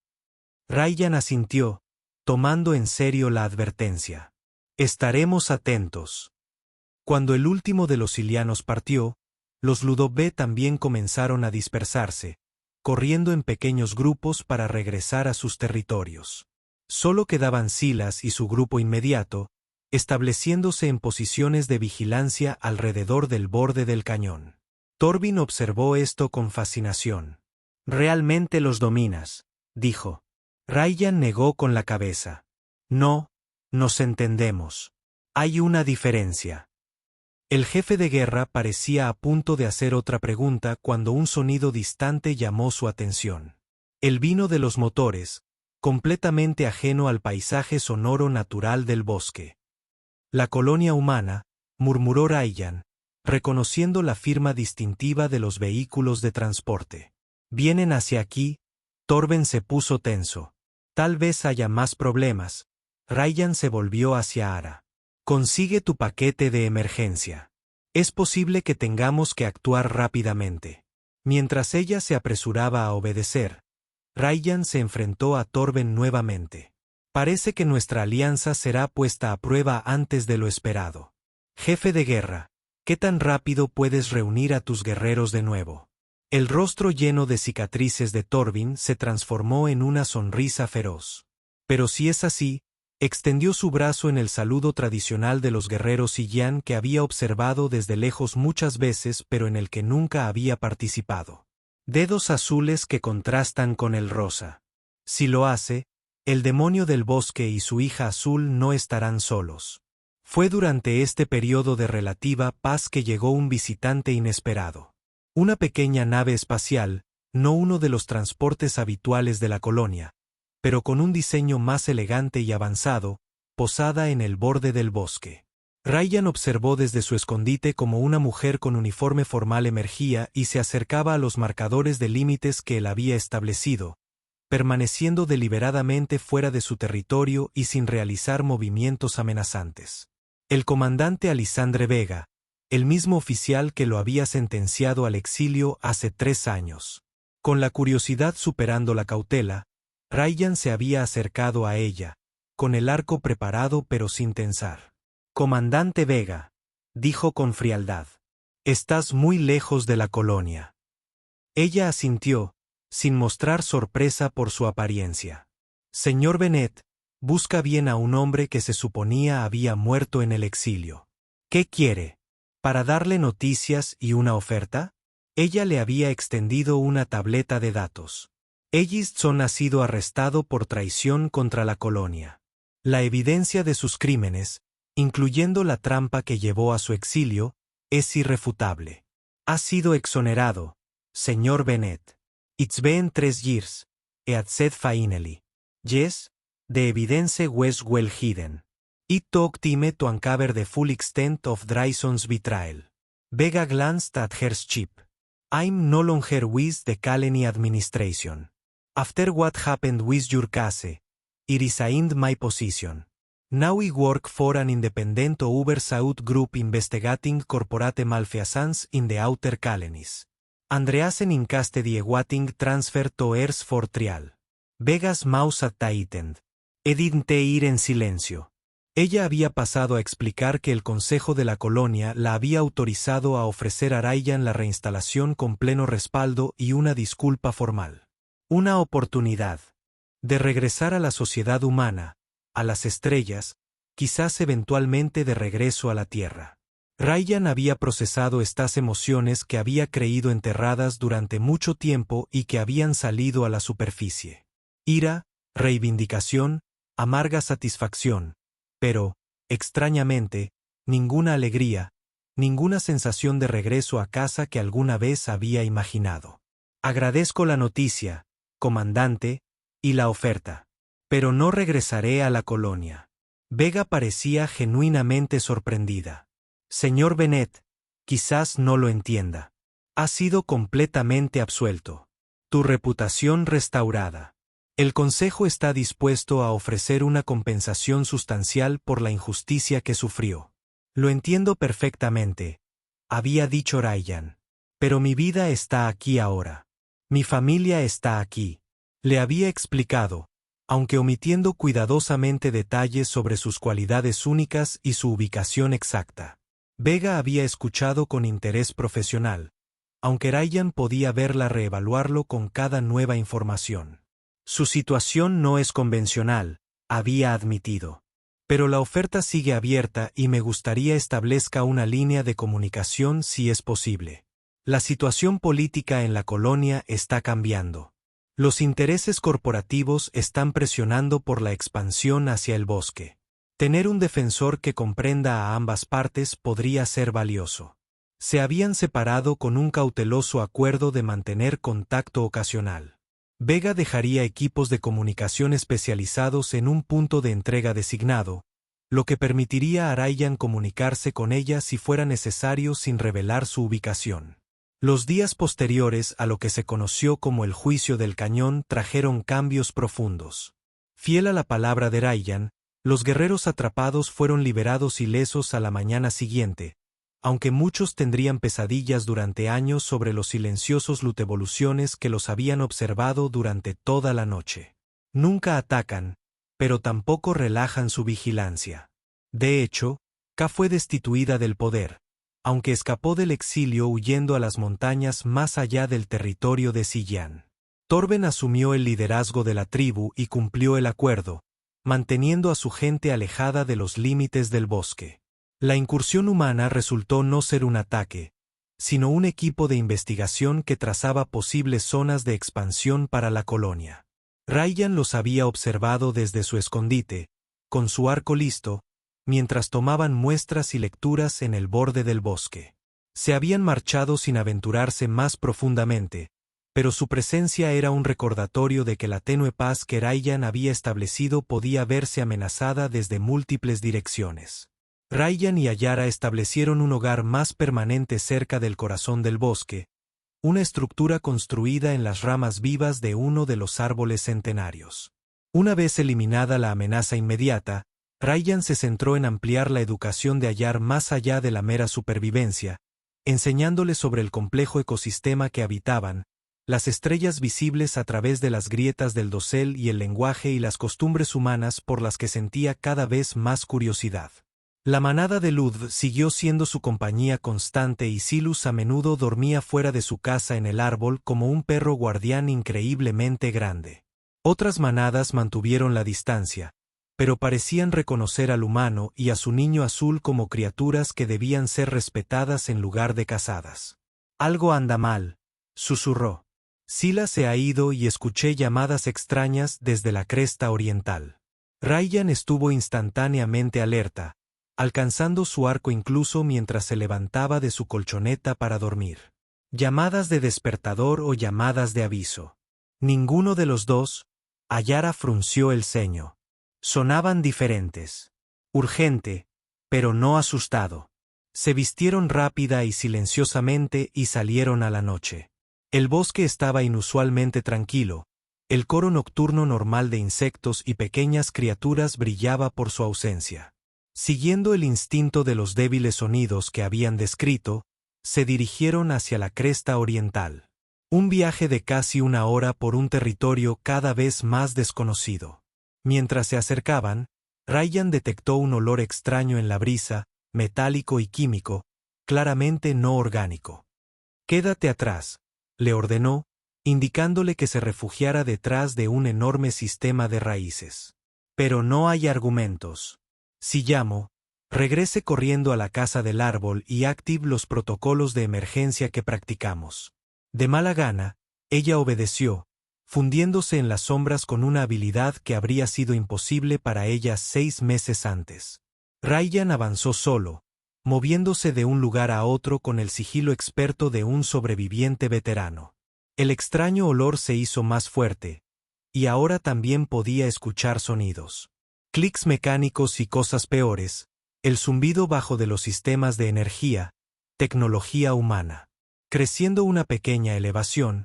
Rayan asintió, tomando en serio la advertencia. Estaremos atentos. Cuando el último de los silianos partió, los Ludovic también comenzaron a dispersarse, corriendo en pequeños grupos para regresar a sus territorios. Solo quedaban Silas y su grupo inmediato, estableciéndose en posiciones de vigilancia alrededor del borde del cañón. Torben observó esto con fascinación. «Realmente los dominas», dijo. Rayan negó con la cabeza. «No, nos entendemos. Hay una diferencia». El jefe de guerra parecía a punto de hacer otra pregunta cuando un sonido distante llamó su atención. El vino de los motores, completamente ajeno al paisaje sonoro natural del bosque. «La colonia humana», murmuró Rayan, reconociendo la firma distintiva de los vehículos de transporte. «Vienen hacia aquí». Torben se puso tenso. «Tal vez haya más problemas». Rayan se volvió hacia Ara. «Consigue tu paquete de emergencia. Es posible que tengamos que actuar rápidamente». Mientras ella se apresuraba a obedecer, Rayan se enfrentó a Torben nuevamente. «Parece que nuestra alianza será puesta a prueba antes de lo esperado. Jefe de guerra, ¿qué tan rápido puedes reunir a tus guerreros de nuevo?» El rostro lleno de cicatrices de Torben se transformó en una sonrisa feroz. «Pero si es así», extendió su brazo en el saludo tradicional de los guerreros Sillian que había observado desde lejos muchas veces pero en el que nunca había participado. Dedos azules que contrastan con el rosa. Si lo hace, el demonio del bosque y su hija azul no estarán solos. Fue durante este periodo de relativa paz que llegó un visitante inesperado. Una pequeña nave espacial, no uno de los transportes habituales de la colonia, pero con un diseño más elegante y avanzado, posada en el borde del bosque. Rayan observó desde su escondite como una mujer con uniforme formal emergía y se acercaba a los marcadores de límites que él había establecido, permaneciendo deliberadamente fuera de su territorio y sin realizar movimientos amenazantes. El comandante Alisandre Vega, el mismo oficial que lo había sentenciado al exilio hace 3 años. Con la curiosidad superando la cautela, Rayan se había acercado a ella, con el arco preparado pero sin tensar. «Comandante Vega», dijo con frialdad, «estás muy lejos de la colonia». Ella asintió, sin mostrar sorpresa por su apariencia. «Señor Bennett, busca bien a un hombre que se suponía había muerto en el exilio. ¿Qué quiere? ¿Para darle noticias y una oferta?» Ella le había extendido una tableta de datos. «Elliston ha sido arrestado por traición contra la colonia. La evidencia de sus crímenes, incluyendo la trampa que llevó a su exilio, es irrefutable. Ha sido exonerado, señor Bennett. It's been 3 years, et said finally. Yes, the evidence was well hidden. It took time to uncover the full extent of Dryson's betrayal». Vega glanced at her ship. «I'm no longer with the Kaleni administration. After what happened with your case, it resigned my position. Now I work for an independent oversight group investigating corporate malfeasance in the Outer Kalenis. Andreasen in custody awaiting transfer to Earth for trial». Vega's mouth tightened. Edith ir en silencio. Ella había pasado a explicar que el Consejo de la Colonia la había autorizado a ofrecer a Rayan la reinstalación con pleno respaldo y una disculpa formal. Una oportunidad de regresar a la sociedad humana, a las estrellas, quizás eventualmente de regreso a la Tierra. Rayan había procesado estas emociones que había creído enterradas durante mucho tiempo y que habían salido a la superficie. Ira, reivindicación, amarga satisfacción, pero, extrañamente, ninguna alegría, ninguna sensación de regreso a casa que alguna vez había imaginado. Agradezco la noticia, comandante, y la oferta. Pero no regresaré a la colonia. Vega parecía genuinamente sorprendida. Señor Bennet, quizás no lo entienda. Has sido completamente absuelto. Tu reputación restaurada. El Consejo está dispuesto a ofrecer una compensación sustancial por la injusticia que sufrió. Lo entiendo perfectamente, había dicho Ryan. Pero mi vida está aquí ahora. Mi familia está aquí. Le había explicado, aunque omitiendo cuidadosamente detalles sobre sus cualidades únicas y su ubicación exacta. Vega había escuchado con interés profesional, aunque Ryan podía verla reevaluarlo con cada nueva información. Su situación no es convencional, había admitido. Pero la oferta sigue abierta y me gustaría establezca una línea de comunicación si es posible. La situación política en la colonia está cambiando. Los intereses corporativos están presionando por la expansión hacia el bosque. Tener un defensor que comprenda a ambas partes podría ser valioso. Se habían separado con un cauteloso acuerdo de mantener contacto ocasional. Vega dejaría equipos de comunicación especializados en un punto de entrega designado, lo que permitiría a Ryan comunicarse con ella si fuera necesario sin revelar su ubicación. Los días posteriores a lo que se conoció como el juicio del cañón trajeron cambios profundos. Fiel a la palabra de Ryan, los guerreros atrapados fueron liberados ilesos a la mañana siguiente, aunque muchos tendrían pesadillas durante años sobre los silenciosos lutevoluciones que los habían observado durante toda la noche. Nunca atacan, pero tampoco relajan su vigilancia. De hecho, Ka fue destituida del poder, aunque escapó del exilio huyendo a las montañas más allá del territorio de Sillán. Torben asumió el liderazgo de la tribu y cumplió el acuerdo, manteniendo a su gente alejada de los límites del bosque. La incursión humana resultó no ser un ataque, sino un equipo de investigación que trazaba posibles zonas de expansión para la colonia. Ryan los había observado desde su escondite, con su arco listo, mientras tomaban muestras y lecturas en el borde del bosque. Se habían marchado sin aventurarse más profundamente, pero su presencia era un recordatorio de que la tenue paz que Ryan había establecido podía verse amenazada desde múltiples direcciones. Ryan y Ayara establecieron un hogar más permanente cerca del corazón del bosque, una estructura construida en las ramas vivas de uno de los árboles centenarios. Una vez eliminada la amenaza inmediata, Ryan se centró en ampliar la educación de Ayar más allá de la mera supervivencia, enseñándole sobre el complejo ecosistema que habitaban, las estrellas visibles a través de las grietas del dosel y el lenguaje y las costumbres humanas por las que sentía cada vez más curiosidad. La manada de Lud siguió siendo su compañía constante y Silus a menudo dormía fuera de su casa en el árbol como un perro guardián increíblemente grande. Otras manadas mantuvieron la distancia, pero parecían reconocer al humano y a su niño azul como criaturas que debían ser respetadas en lugar de cazadas. Algo anda mal, susurró. Sila se ha ido y escuché llamadas extrañas desde la cresta oriental. Ryan estuvo instantáneamente alerta, alcanzando su arco incluso mientras se levantaba de su colchoneta para dormir. Llamadas de despertador o llamadas de aviso. Ninguno de los dos. Ayara frunció el ceño. Sonaban diferentes. Urgente, pero no asustado. Se vistieron rápida y silenciosamente y salieron a la noche. El bosque estaba inusualmente tranquilo. El coro nocturno normal de insectos y pequeñas criaturas brillaba por su ausencia. Siguiendo el instinto de los débiles sonidos que habían descrito, se dirigieron hacia la cresta oriental. Un viaje de casi una hora por un territorio cada vez más desconocido. Mientras se acercaban, Ryan detectó un olor extraño en la brisa, metálico y químico, claramente no orgánico. «Quédate atrás», le ordenó, indicándole que se refugiara detrás de un enorme sistema de raíces. «Pero no hay argumentos. Si llamo, regrese corriendo a la casa del árbol y active los protocolos de emergencia que practicamos». De mala gana, ella obedeció, fundiéndose en las sombras con una habilidad que habría sido imposible para ella 6 meses antes. Ryan avanzó solo, moviéndose de un lugar a otro con el sigilo experto de un sobreviviente veterano. El extraño olor se hizo más fuerte, y ahora también podía escuchar sonidos. Clics mecánicos y cosas peores, el zumbido bajo de los sistemas de energía, tecnología humana. Creciendo una pequeña elevación,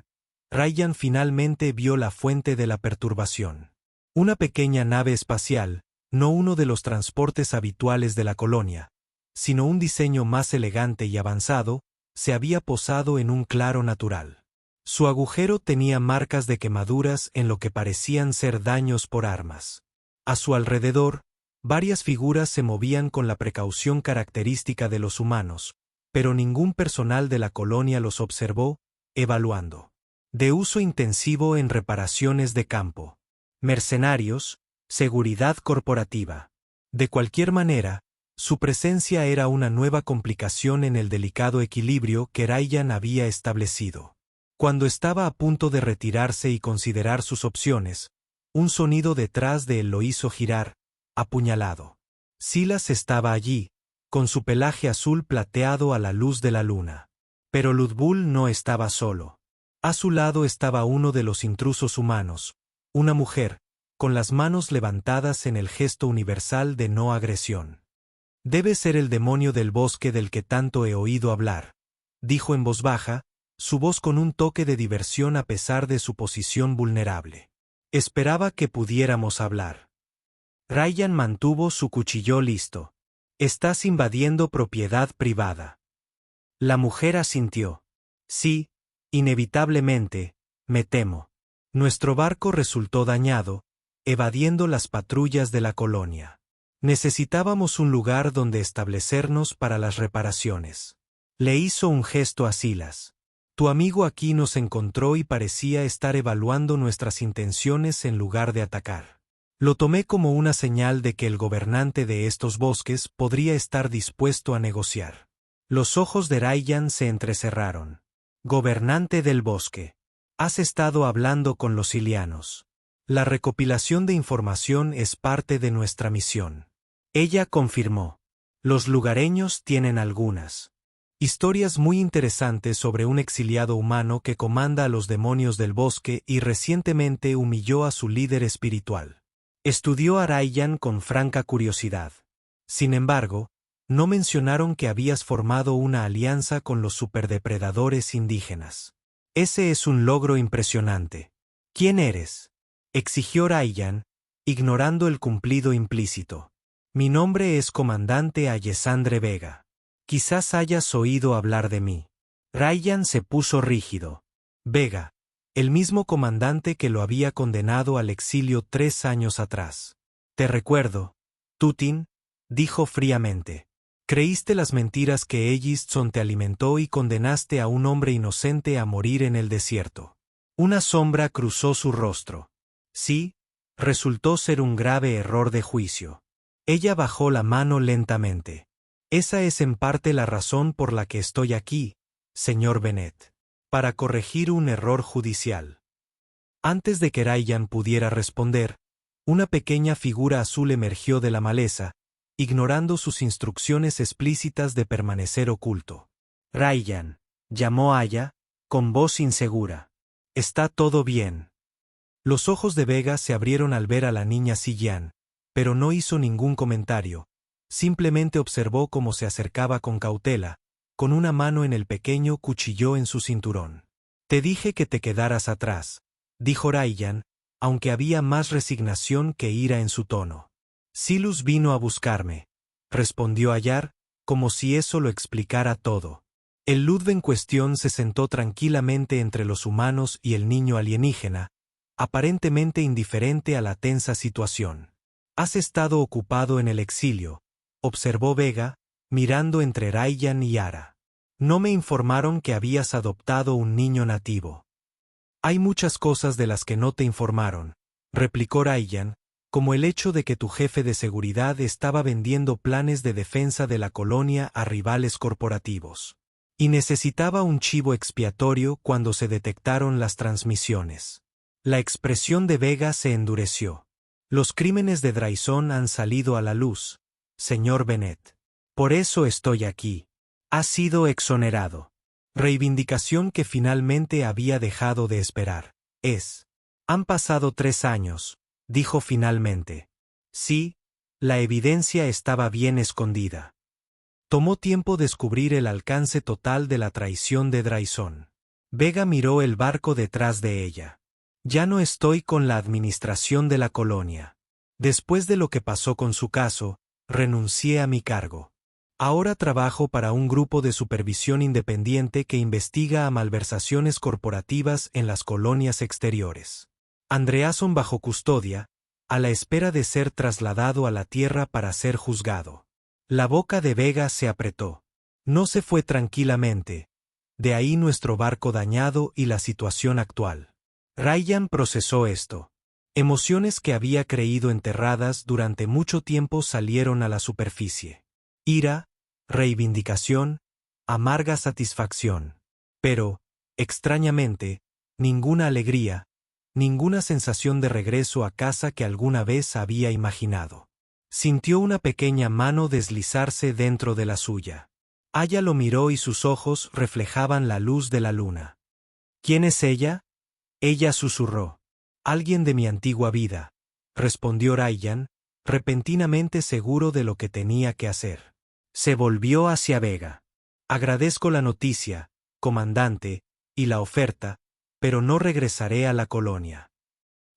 Ryan finalmente vio la fuente de la perturbación. Una pequeña nave espacial, no uno de los transportes habituales de la colonia, sino un diseño más elegante y avanzado, se había posado en un claro natural. Su agujero tenía marcas de quemaduras en lo que parecían ser daños por armas. A su alrededor, varias figuras se movían con la precaución característica de los humanos, pero ningún personal de la colonia los observó, evaluando. De uso intensivo en reparaciones de campo. Mercenarios, seguridad corporativa. De cualquier manera, su presencia era una nueva complicación en el delicado equilibrio que Ryan había establecido. Cuando estaba a punto de retirarse y considerar sus opciones, un sonido detrás de él lo hizo girar, apuñalado. Silas estaba allí, con su pelaje azul plateado a la luz de la luna. Pero Ludbull no estaba solo. A su lado estaba uno de los intrusos humanos, una mujer, con las manos levantadas en el gesto universal de no agresión. «Debe ser el demonio del bosque del que tanto he oído hablar», dijo en voz baja, su voz con un toque de diversión a pesar de su posición vulnerable. Esperaba que pudiéramos hablar. Ryan mantuvo su cuchillo listo. «Estás invadiendo propiedad privada». La mujer asintió. «Sí, inevitablemente, me temo. Nuestro barco resultó dañado, evadiendo las patrullas de la colonia. Necesitábamos un lugar donde establecernos para las reparaciones». Le hizo un gesto a Silas. «Tu amigo aquí nos encontró y parecía estar evaluando nuestras intenciones en lugar de atacar. Lo tomé como una señal de que el gobernante de estos bosques podría estar dispuesto a negociar». Los ojos de Ryan se entrecerraron. «Gobernante del bosque. Has estado hablando con los Ilianos. La recopilación de información es parte de nuestra misión». Ella confirmó. «Los lugareños tienen algunas historias muy interesantes sobre un exiliado humano que comanda a los demonios del bosque y recientemente humilló a su líder espiritual». Estudió a Ryan con franca curiosidad. «Sin embargo, no mencionaron que habías formado una alianza con los superdepredadores indígenas. Ese es un logro impresionante». «¿Quién eres?», exigió Ryan, ignorando el cumplido implícito. «Mi nombre es Comandante Alessandre Vega. Quizás hayas oído hablar de mí». Ryan se puso rígido. «Vega, el mismo comandante que lo había condenado al exilio 3 años atrás. Te recuerdo, Tutin», dijo fríamente. «Creíste las mentiras que Egiston te alimentó y condenaste a un hombre inocente a morir en el desierto». Una sombra cruzó su rostro. «Sí, resultó ser un grave error de juicio». Ella bajó la mano lentamente. «Esa es en parte la razón por la que estoy aquí, señor Bennett. Para corregir un error judicial». Antes de que Ryan pudiera responder, una pequeña figura azul emergió de la maleza, ignorando sus instrucciones explícitas de permanecer oculto. «Ryan», llamó Aya, con voz insegura. «¿Está todo bien?». Los ojos de Vega se abrieron al ver a la niña Sillan, pero no hizo ningún comentario, simplemente observó cómo se acercaba con cautela, con una mano en el pequeño cuchillo en su cinturón. «Te dije que te quedaras atrás», dijo Ryan, aunque había más resignación que ira en su tono. «Silus vino a buscarme», respondió Ayar, como si eso lo explicara todo. El Ludv en cuestión se sentó tranquilamente entre los humanos y el niño alienígena, aparentemente indiferente a la tensa situación. «Has estado ocupado en el exilio», observó Vega, mirando entre Ryan y Ara. «No me informaron que habías adoptado un niño nativo». «Hay muchas cosas de las que no te informaron», replicó Ryan, como el hecho de que tu jefe de seguridad estaba vendiendo planes de defensa de la colonia a rivales corporativos. Y necesitaba un chivo expiatorio cuando se detectaron las transmisiones. La expresión de Vega se endureció. Los crímenes de Drayson han salido a la luz, señor Bennet. Por eso estoy aquí. Ha sido exonerado. Reivindicación que finalmente había dejado de esperar. Han pasado 3 años, dijo finalmente. Sí, la evidencia estaba bien escondida. Tomó tiempo descubrir el alcance total de la traición de Drayson. Vega miró el barco detrás de ella. Ya no estoy con la administración de la colonia. Después de lo que pasó con su caso, renuncié a mi cargo. Ahora trabajo para un grupo de supervisión independiente que investiga a malversaciones corporativas en las colonias exteriores. Andreasson bajo custodia, a la espera de ser trasladado a la tierra para ser juzgado. La boca de Vega se apretó. No se fue tranquilamente. De ahí nuestro barco dañado y la situación actual. Ryan procesó esto. Emociones que había creído enterradas durante mucho tiempo salieron a la superficie. Ira, reivindicación, amarga satisfacción. Pero, extrañamente, ninguna alegría, ninguna sensación de regreso a casa que alguna vez había imaginado. Sintió una pequeña mano deslizarse dentro de la suya. Aya lo miró y sus ojos reflejaban la luz de la luna. ¿Quién es ella? Ella susurró. Alguien de mi antigua vida, respondió Ryan, repentinamente seguro de lo que tenía que hacer. Se volvió hacia Vega. Agradezco la noticia, comandante, y la oferta, pero no regresaré a la colonia.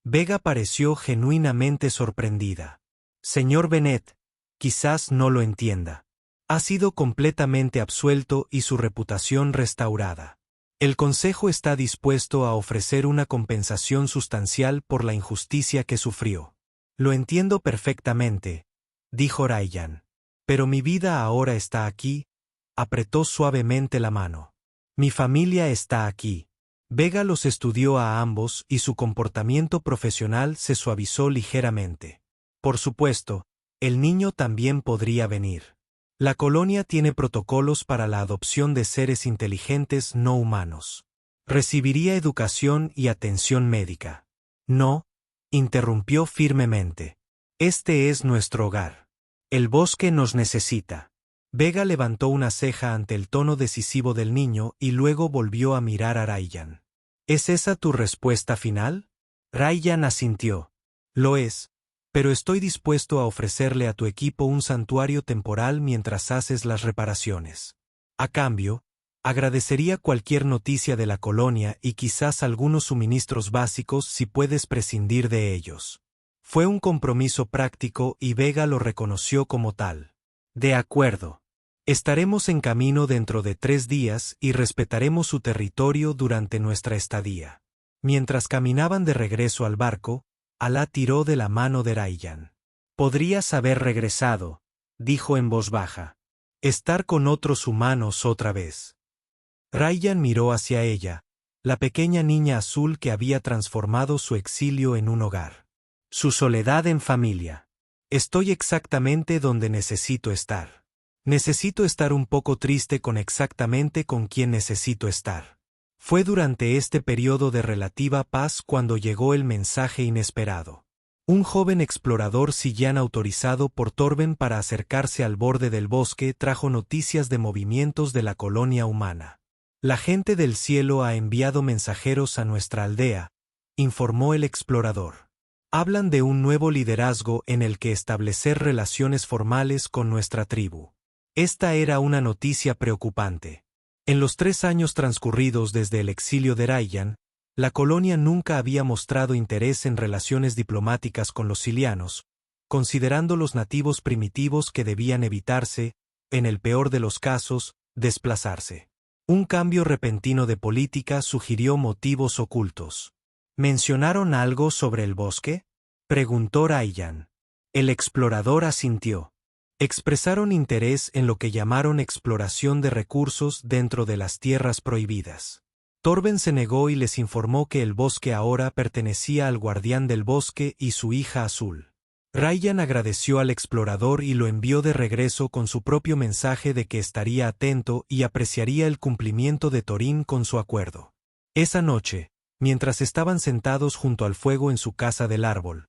Vega pareció genuinamente sorprendida. Señor Bennet, quizás no lo entienda. Ha sido completamente absuelto y su reputación restaurada. El Consejo está dispuesto a ofrecer una compensación sustancial por la injusticia que sufrió. Lo entiendo perfectamente, dijo Ryan. Pero mi vida ahora está aquí, apretó suavemente la mano. Mi familia está aquí. Vega los estudió a ambos y su comportamiento profesional se suavizó ligeramente. Por supuesto, el niño también podría venir. La colonia tiene protocolos para la adopción de seres inteligentes no humanos. Recibiría educación y atención médica. No, interrumpió firmemente. Este es nuestro hogar. El bosque nos necesita. Vega levantó una ceja ante el tono decisivo del niño y luego volvió a mirar a Ryan. ¿Es esa tu respuesta final? Ryan asintió. Lo es. Pero estoy dispuesto a ofrecerle a tu equipo un santuario temporal mientras haces las reparaciones. A cambio, agradecería cualquier noticia de la colonia y quizás algunos suministros básicos si puedes prescindir de ellos. Fue un compromiso práctico y Vega lo reconoció como tal. De acuerdo. Estaremos en camino dentro de 3 días y respetaremos su territorio durante nuestra estadía. Mientras caminaban de regreso al barco, Alá tiró de la mano de Ryan. Podrías haber regresado, dijo en voz baja. Estar con otros humanos otra vez. Ryan miró hacia ella, la pequeña niña azul que había transformado su exilio en un hogar. Su soledad en familia. Estoy exactamente donde necesito estar. Necesito estar un poco triste con exactamente con quien necesito estar. Fue durante este periodo de relativa paz cuando llegó el mensaje inesperado. Un joven explorador sillán autorizado por Torben para acercarse al borde del bosque trajo noticias de movimientos de la colonia humana. La gente del cielo ha enviado mensajeros a nuestra aldea, informó el explorador. Hablan de un nuevo liderazgo en el que establecer relaciones formales con nuestra tribu. Esta era una noticia preocupante. En los 3 años transcurridos desde el exilio de Ryan, la colonia nunca había mostrado interés en relaciones diplomáticas con los silianos, considerando los nativos primitivos que debían evitarse, en el peor de los casos, desplazarse. Un cambio repentino de política sugirió motivos ocultos. ¿Mencionaron algo sobre el bosque?, preguntó Ryan. El explorador asintió. Expresaron interés en lo que llamaron exploración de recursos dentro de las tierras prohibidas. Torben se negó y les informó que el bosque ahora pertenecía al guardián del bosque y su hija azul. Ryan agradeció al explorador y lo envió de regreso con su propio mensaje de que estaría atento y apreciaría el cumplimiento de Thorin con su acuerdo. Esa noche, Mientras estaban sentados junto al fuego en su casa del árbol,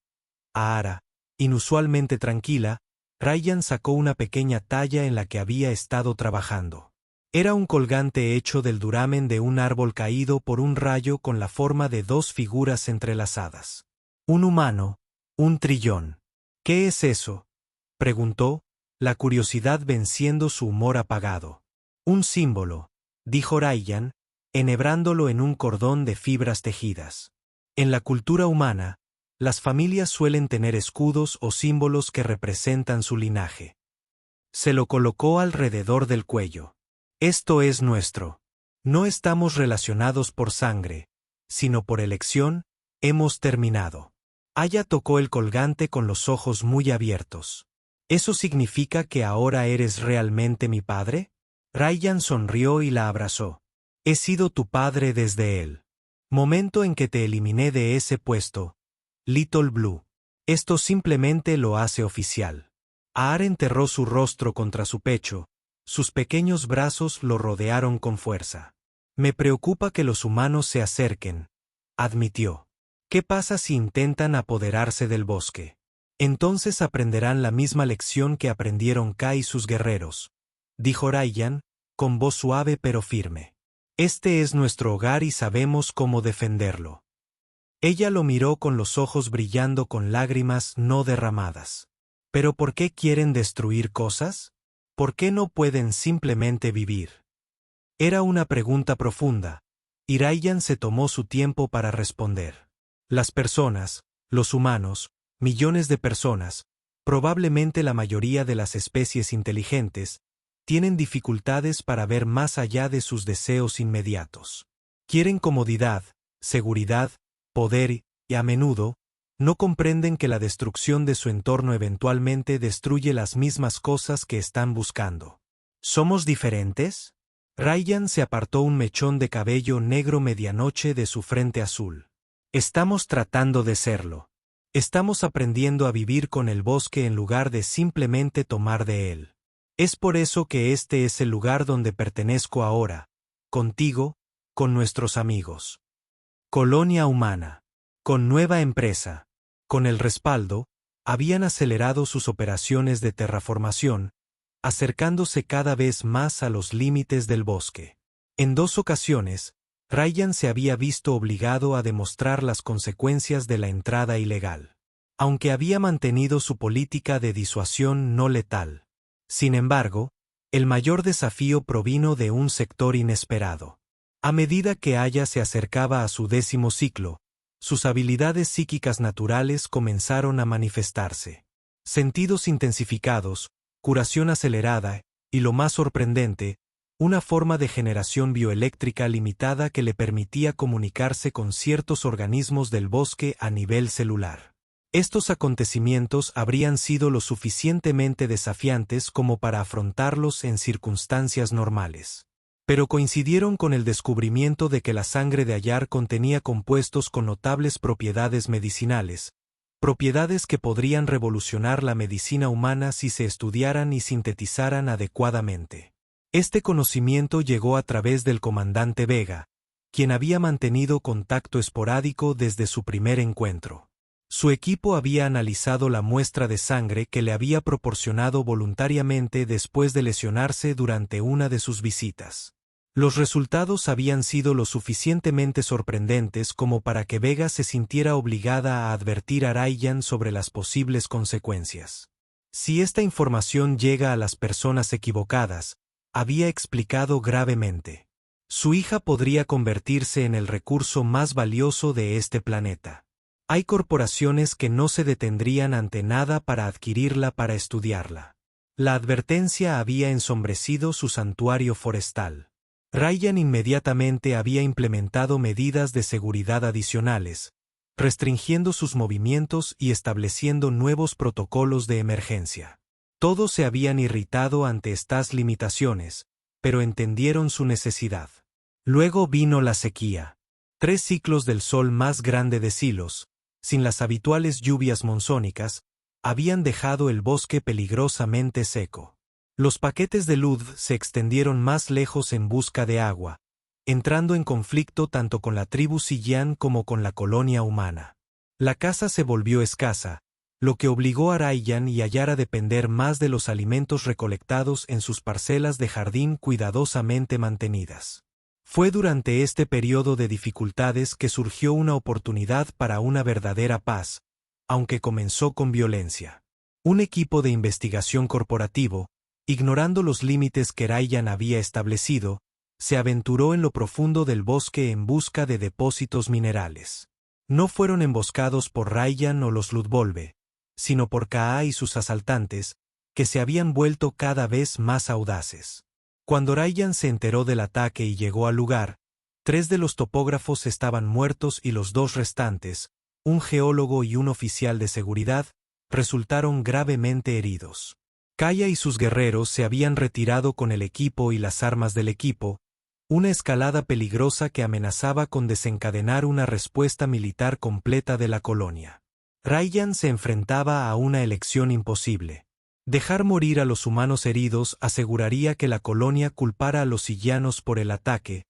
Ahara, inusualmente tranquila, Ryan sacó una pequeña talla en la que había estado trabajando. Era un colgante hecho del duramen de un árbol caído por un rayo con la forma de dos figuras entrelazadas. Un humano, un trillón. ¿Qué es eso?, preguntó, la curiosidad venciendo su humor apagado. Un símbolo, dijo Ryan, enhebrándolo en un cordón de fibras tejidas. En la cultura humana, las familias suelen tener escudos o símbolos que representan su linaje. Se lo colocó alrededor del cuello. Esto es nuestro. No estamos relacionados por sangre, sino por elección. Hemos terminado. Aya tocó el colgante con los ojos muy abiertos. ¿Eso significa que ahora eres realmente mi padre? Ryan sonrió y la abrazó. He sido tu padre desde el momento en que te eliminé de ese puesto, Little Blue. Esto simplemente lo hace oficial. Ahara enterró su rostro contra su pecho, sus pequeños brazos lo rodearon con fuerza. Me preocupa que los humanos se acerquen, admitió. ¿Qué pasa si intentan apoderarse del bosque? Entonces aprenderán la misma lección que aprendieron Kai y sus guerreros, dijo Ryan, con voz suave pero firme. Este es nuestro hogar y sabemos cómo defenderlo. Ella lo miró con los ojos brillando con lágrimas no derramadas. ¿Pero por qué quieren destruir cosas? ¿Por qué no pueden simplemente vivir? Era una pregunta profunda, y Ryan se tomó su tiempo para responder. Las personas, los humanos, millones de personas, probablemente la mayoría de las especies inteligentes, tienen dificultades para ver más allá de sus deseos inmediatos. Quieren comodidad, seguridad, poder y, a menudo, no comprenden que la destrucción de su entorno eventualmente destruye las mismas cosas que están buscando. ¿Somos diferentes? Ryan se apartó un mechón de cabello negro medianoche de su frente azul. Estamos tratando de serlo. Estamos aprendiendo a vivir con el bosque en lugar de simplemente tomar de él. Es por eso que este es el lugar donde pertenezco ahora, contigo, con nuestros amigos. Colonia humana. Con nueva empresa. Con el respaldo, habían acelerado sus operaciones de terraformación, acercándose cada vez más a los límites del bosque. En 2 ocasiones, Ryan se había visto obligado a demostrar las consecuencias de la entrada ilegal, aunque había mantenido su política de disuasión no letal. Sin embargo, el mayor desafío provino de un sector inesperado. A medida que Aya se acercaba a su 10º ciclo, sus habilidades psíquicas naturales comenzaron a manifestarse. Sentidos intensificados, curación acelerada, y lo más sorprendente, una forma de generación bioeléctrica limitada que le permitía comunicarse con ciertos organismos del bosque a nivel celular. Estos acontecimientos habrían sido lo suficientemente desafiantes como para afrontarlos en circunstancias normales. Pero coincidieron con el descubrimiento de que la sangre de Ayar contenía compuestos con notables propiedades medicinales, propiedades que podrían revolucionar la medicina humana si se estudiaran y sintetizaran adecuadamente. Este conocimiento llegó a través del comandante Vega, quien había mantenido contacto esporádico desde su primer encuentro. Su equipo había analizado la muestra de sangre que le había proporcionado voluntariamente después de lesionarse durante una de sus visitas. Los resultados habían sido lo suficientemente sorprendentes como para que Vega se sintiera obligada a advertir a Ryan sobre las posibles consecuencias. Si esta información llega a las personas equivocadas, había explicado gravemente, su hija podría convertirse en el recurso más valioso de este planeta. Hay corporaciones que no se detendrían ante nada para adquirirla para estudiarla. La advertencia había ensombrecido su santuario forestal. Ryan inmediatamente había implementado medidas de seguridad adicionales, restringiendo sus movimientos y estableciendo nuevos protocolos de emergencia. Todos se habían irritado ante estas limitaciones, pero entendieron su necesidad. Luego vino la sequía. 3 ciclos del sol más grande de Silos, sin las habituales lluvias monzónicas, habían dejado el bosque peligrosamente seco. Los paquetes de Lud se extendieron más lejos en busca de agua, entrando en conflicto tanto con la tribu Siyan como con la colonia humana. La caza se volvió escasa, lo que obligó a Rayyan y a Yara a depender más de los alimentos recolectados en sus parcelas de jardín cuidadosamente mantenidas. Fue durante este periodo de dificultades que surgió una oportunidad para una verdadera paz, aunque comenzó con violencia. Un equipo de investigación corporativo, ignorando los límites que Rayyan había establecido, se aventuró en lo profundo del bosque en busca de depósitos minerales. No fueron emboscados por Rayyan o los Ludvolve, sino por Kaa y sus asaltantes, que se habían vuelto cada vez más audaces. Cuando Rayyan se enteró del ataque y llegó al lugar, 3 de los topógrafos estaban muertos y los 2 restantes, un geólogo y un oficial de seguridad, resultaron gravemente heridos. Kaya y sus guerreros se habían retirado con el equipo y las armas del equipo, una escalada peligrosa que amenazaba con desencadenar una respuesta militar completa de la colonia. Rayyan se enfrentaba a una elección imposible. Dejar morir a los humanos heridos aseguraría que la colonia culpara a los Sillanos por el ataque,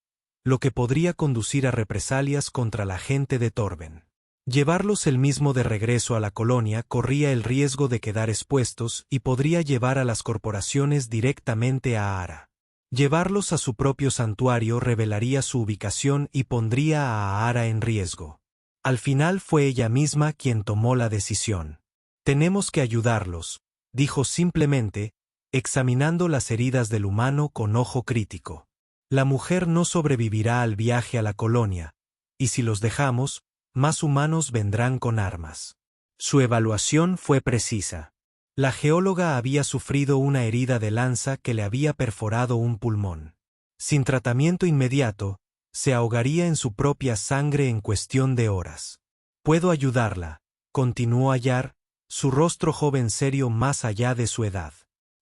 lo que podría conducir a represalias contra la gente de Torben. Llevarlos él mismo de regreso a la colonia corría el riesgo de quedar expuestos y podría llevar a las corporaciones directamente a Ara. Llevarlos a su propio santuario revelaría su ubicación y pondría a Ara en riesgo. Al final fue ella misma quien tomó la decisión. Tenemos que ayudarlos, dijo simplemente, examinando las heridas del humano con ojo crítico. La mujer no sobrevivirá al viaje a la colonia, y si los dejamos, más humanos vendrán con armas. Su evaluación fue precisa. La geóloga había sufrido una herida de lanza que le había perforado un pulmón. Sin tratamiento inmediato, se ahogaría en su propia sangre en cuestión de horas. Puedo ayudarla, continuó Ayar, su rostro joven serio más allá de su edad.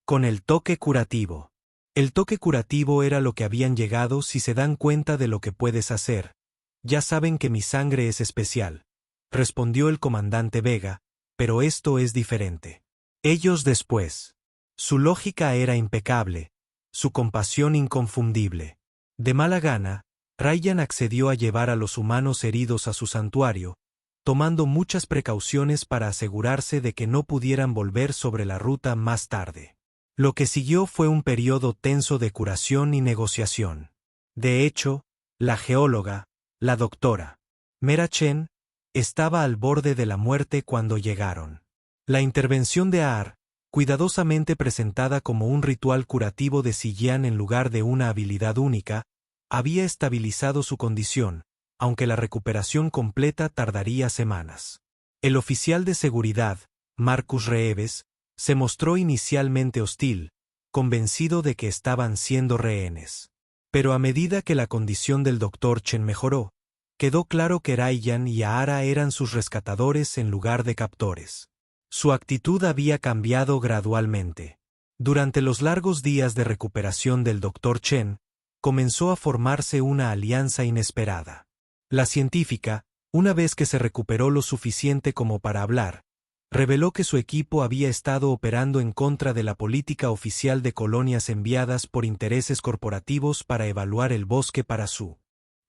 Con el toque curativo. El toque curativo era lo que habían llegado. Si se dan cuenta de lo que puedes hacer. Ya saben que mi sangre es especial, respondió el comandante Vega, pero esto es diferente. Ellos después. Su lógica era impecable, su compasión inconfundible. De mala gana, Rayyan accedió a llevar a los humanos heridos a su santuario, tomando muchas precauciones para asegurarse de que no pudieran volver sobre la ruta más tarde. Lo que siguió fue un periodo tenso de curación y negociación. De hecho, la geóloga, la doctora Mera Chen, estaba al borde de la muerte cuando llegaron. La intervención de Aar, cuidadosamente presentada como un ritual curativo de Siyan en lugar de una habilidad única, había estabilizado su condición, aunque la recuperación completa tardaría semanas. El oficial de seguridad, Marcus Reeves, se mostró inicialmente hostil, convencido de que estaban siendo rehenes. Pero a medida que la condición del Dr. Chen mejoró, quedó claro que Rayyan y Aara eran sus rescatadores en lugar de captores. Su actitud había cambiado gradualmente. Durante los largos días de recuperación del Dr. Chen, comenzó a formarse una alianza inesperada. La científica, una vez que se recuperó lo suficiente como para hablar, reveló que su equipo había estado operando en contra de la política oficial de colonias enviadas por intereses corporativos para evaluar el bosque para su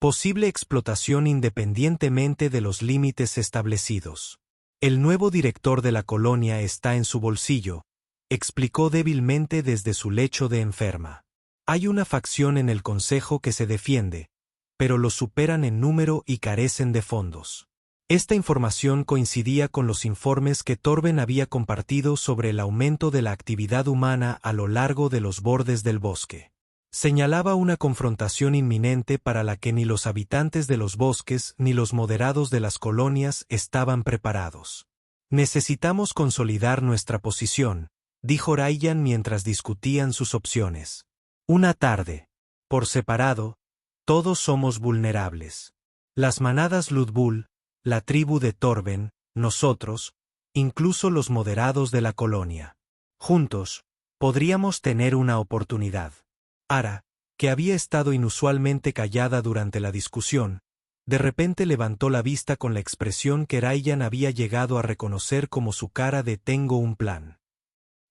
posible explotación independientemente de los límites establecidos. El nuevo director de la colonia está en su bolsillo, explicó débilmente desde su lecho de enferma. Hay una facción en el consejo que se defiende, pero los superan en número y carecen de fondos. Esta información coincidía con los informes que Torben había compartido sobre el aumento de la actividad humana a lo largo de los bordes del bosque. Señalaba una confrontación inminente para la que ni los habitantes de los bosques ni los moderados de las colonias estaban preparados. Necesitamos consolidar nuestra posición, dijo Rayyan mientras discutían sus opciones. Una tarde. Por separado, todos somos vulnerables. Las manadas Ludbul, la tribu de Torben, nosotros, incluso los moderados de la colonia. Juntos, podríamos tener una oportunidad. Ara, que había estado inusualmente callada durante la discusión, de repente levantó la vista con la expresión que Rayyan había llegado a reconocer como su cara de «tengo un plan».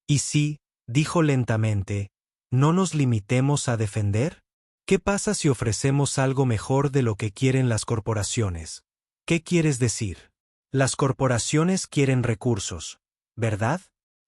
«¿Y si», dijo lentamente, «no nos limitemos a defender?» ¿Qué pasa si ofrecemos algo mejor de lo que quieren las corporaciones? ¿Qué quieres decir? Las corporaciones quieren recursos, ¿verdad?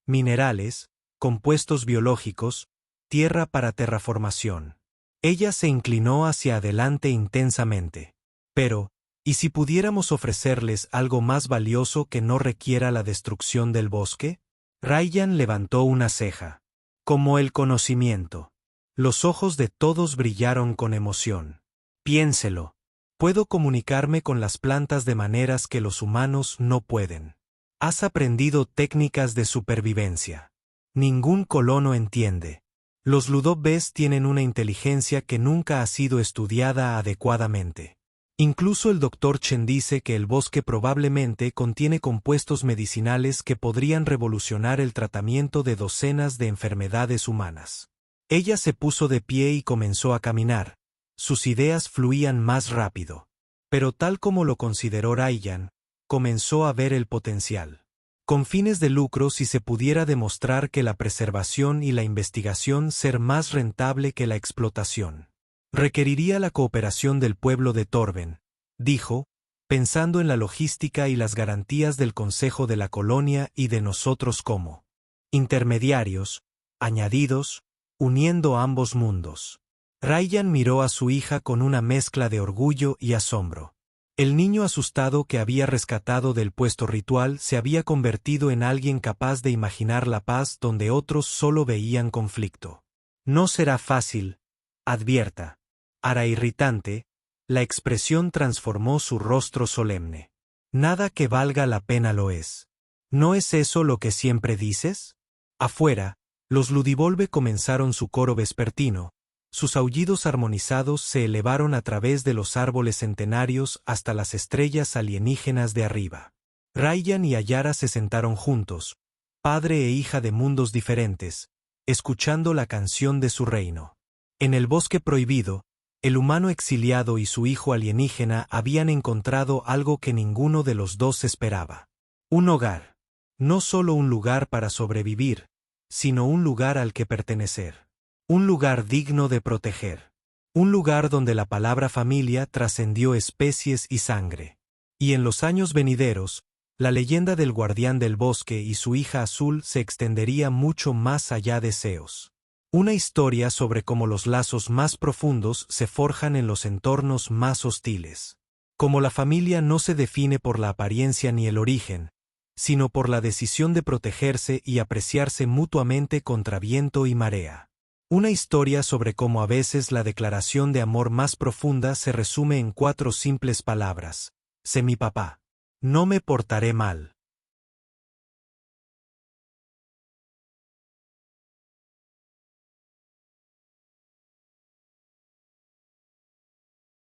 Minerales, compuestos biológicos, tierra para terraformación. Ella se inclinó hacia adelante intensamente. Pero, ¿y si pudiéramos ofrecerles algo más valioso que no requiera la destrucción del bosque? Ryan levantó una ceja. Como el conocimiento. Los ojos de todos brillaron con emoción. Piénselo. Puedo comunicarme con las plantas de maneras que los humanos no pueden. Has aprendido técnicas de supervivencia. Ningún colono entiende. Los Ludovés tienen una inteligencia que nunca ha sido estudiada adecuadamente. Incluso el Dr. Chen dice que el bosque probablemente contiene compuestos medicinales que podrían revolucionar el tratamiento de docenas de enfermedades humanas. Ella se puso de pie y comenzó a caminar. Sus ideas fluían más rápido. Pero tal como lo consideró Ryan, comenzó a ver el potencial. Con fines de lucro si se pudiera demostrar que la preservación y la investigación ser más rentable que la explotación. Requeriría la cooperación del pueblo de Torben, dijo, pensando en la logística y las garantías del Consejo de la Colonia y de nosotros como intermediarios, añadidos, uniendo ambos mundos. Ryan miró a su hija con una mezcla de orgullo y asombro. El niño asustado que había rescatado del puesto ritual se había convertido en alguien capaz de imaginar la paz donde otros solo veían conflicto. No será fácil, advierta. Ara irritante, la expresión transformó su rostro solemne. Nada que valga la pena lo es. ¿No es eso lo que siempre dices? Afuera, los Ludivolve comenzaron su coro vespertino. Sus aullidos armonizados se elevaron a través de los árboles centenarios hasta las estrellas alienígenas de arriba. Ryan y Ayara se sentaron juntos, padre e hija de mundos diferentes, escuchando la canción de su reino. En el bosque prohibido, el humano exiliado y su hijo alienígena habían encontrado algo que ninguno de los dos esperaba. Un hogar. No solo un lugar para sobrevivir, sino un lugar al que pertenecer. Un lugar digno de proteger. Un lugar donde la palabra familia trascendió especies y sangre. Y en los años venideros, la leyenda del guardián del bosque y su hija azul se extendería mucho más allá de Seos. Una historia sobre cómo los lazos más profundos se forjan en los entornos más hostiles. Como la familia no se define por la apariencia ni el origen, sino por la decisión de protegerse y apreciarse mutuamente contra viento y marea. Una historia sobre cómo a veces la declaración de amor más profunda se resume en 4 simples palabras. Sé mi papá. No me portaré mal.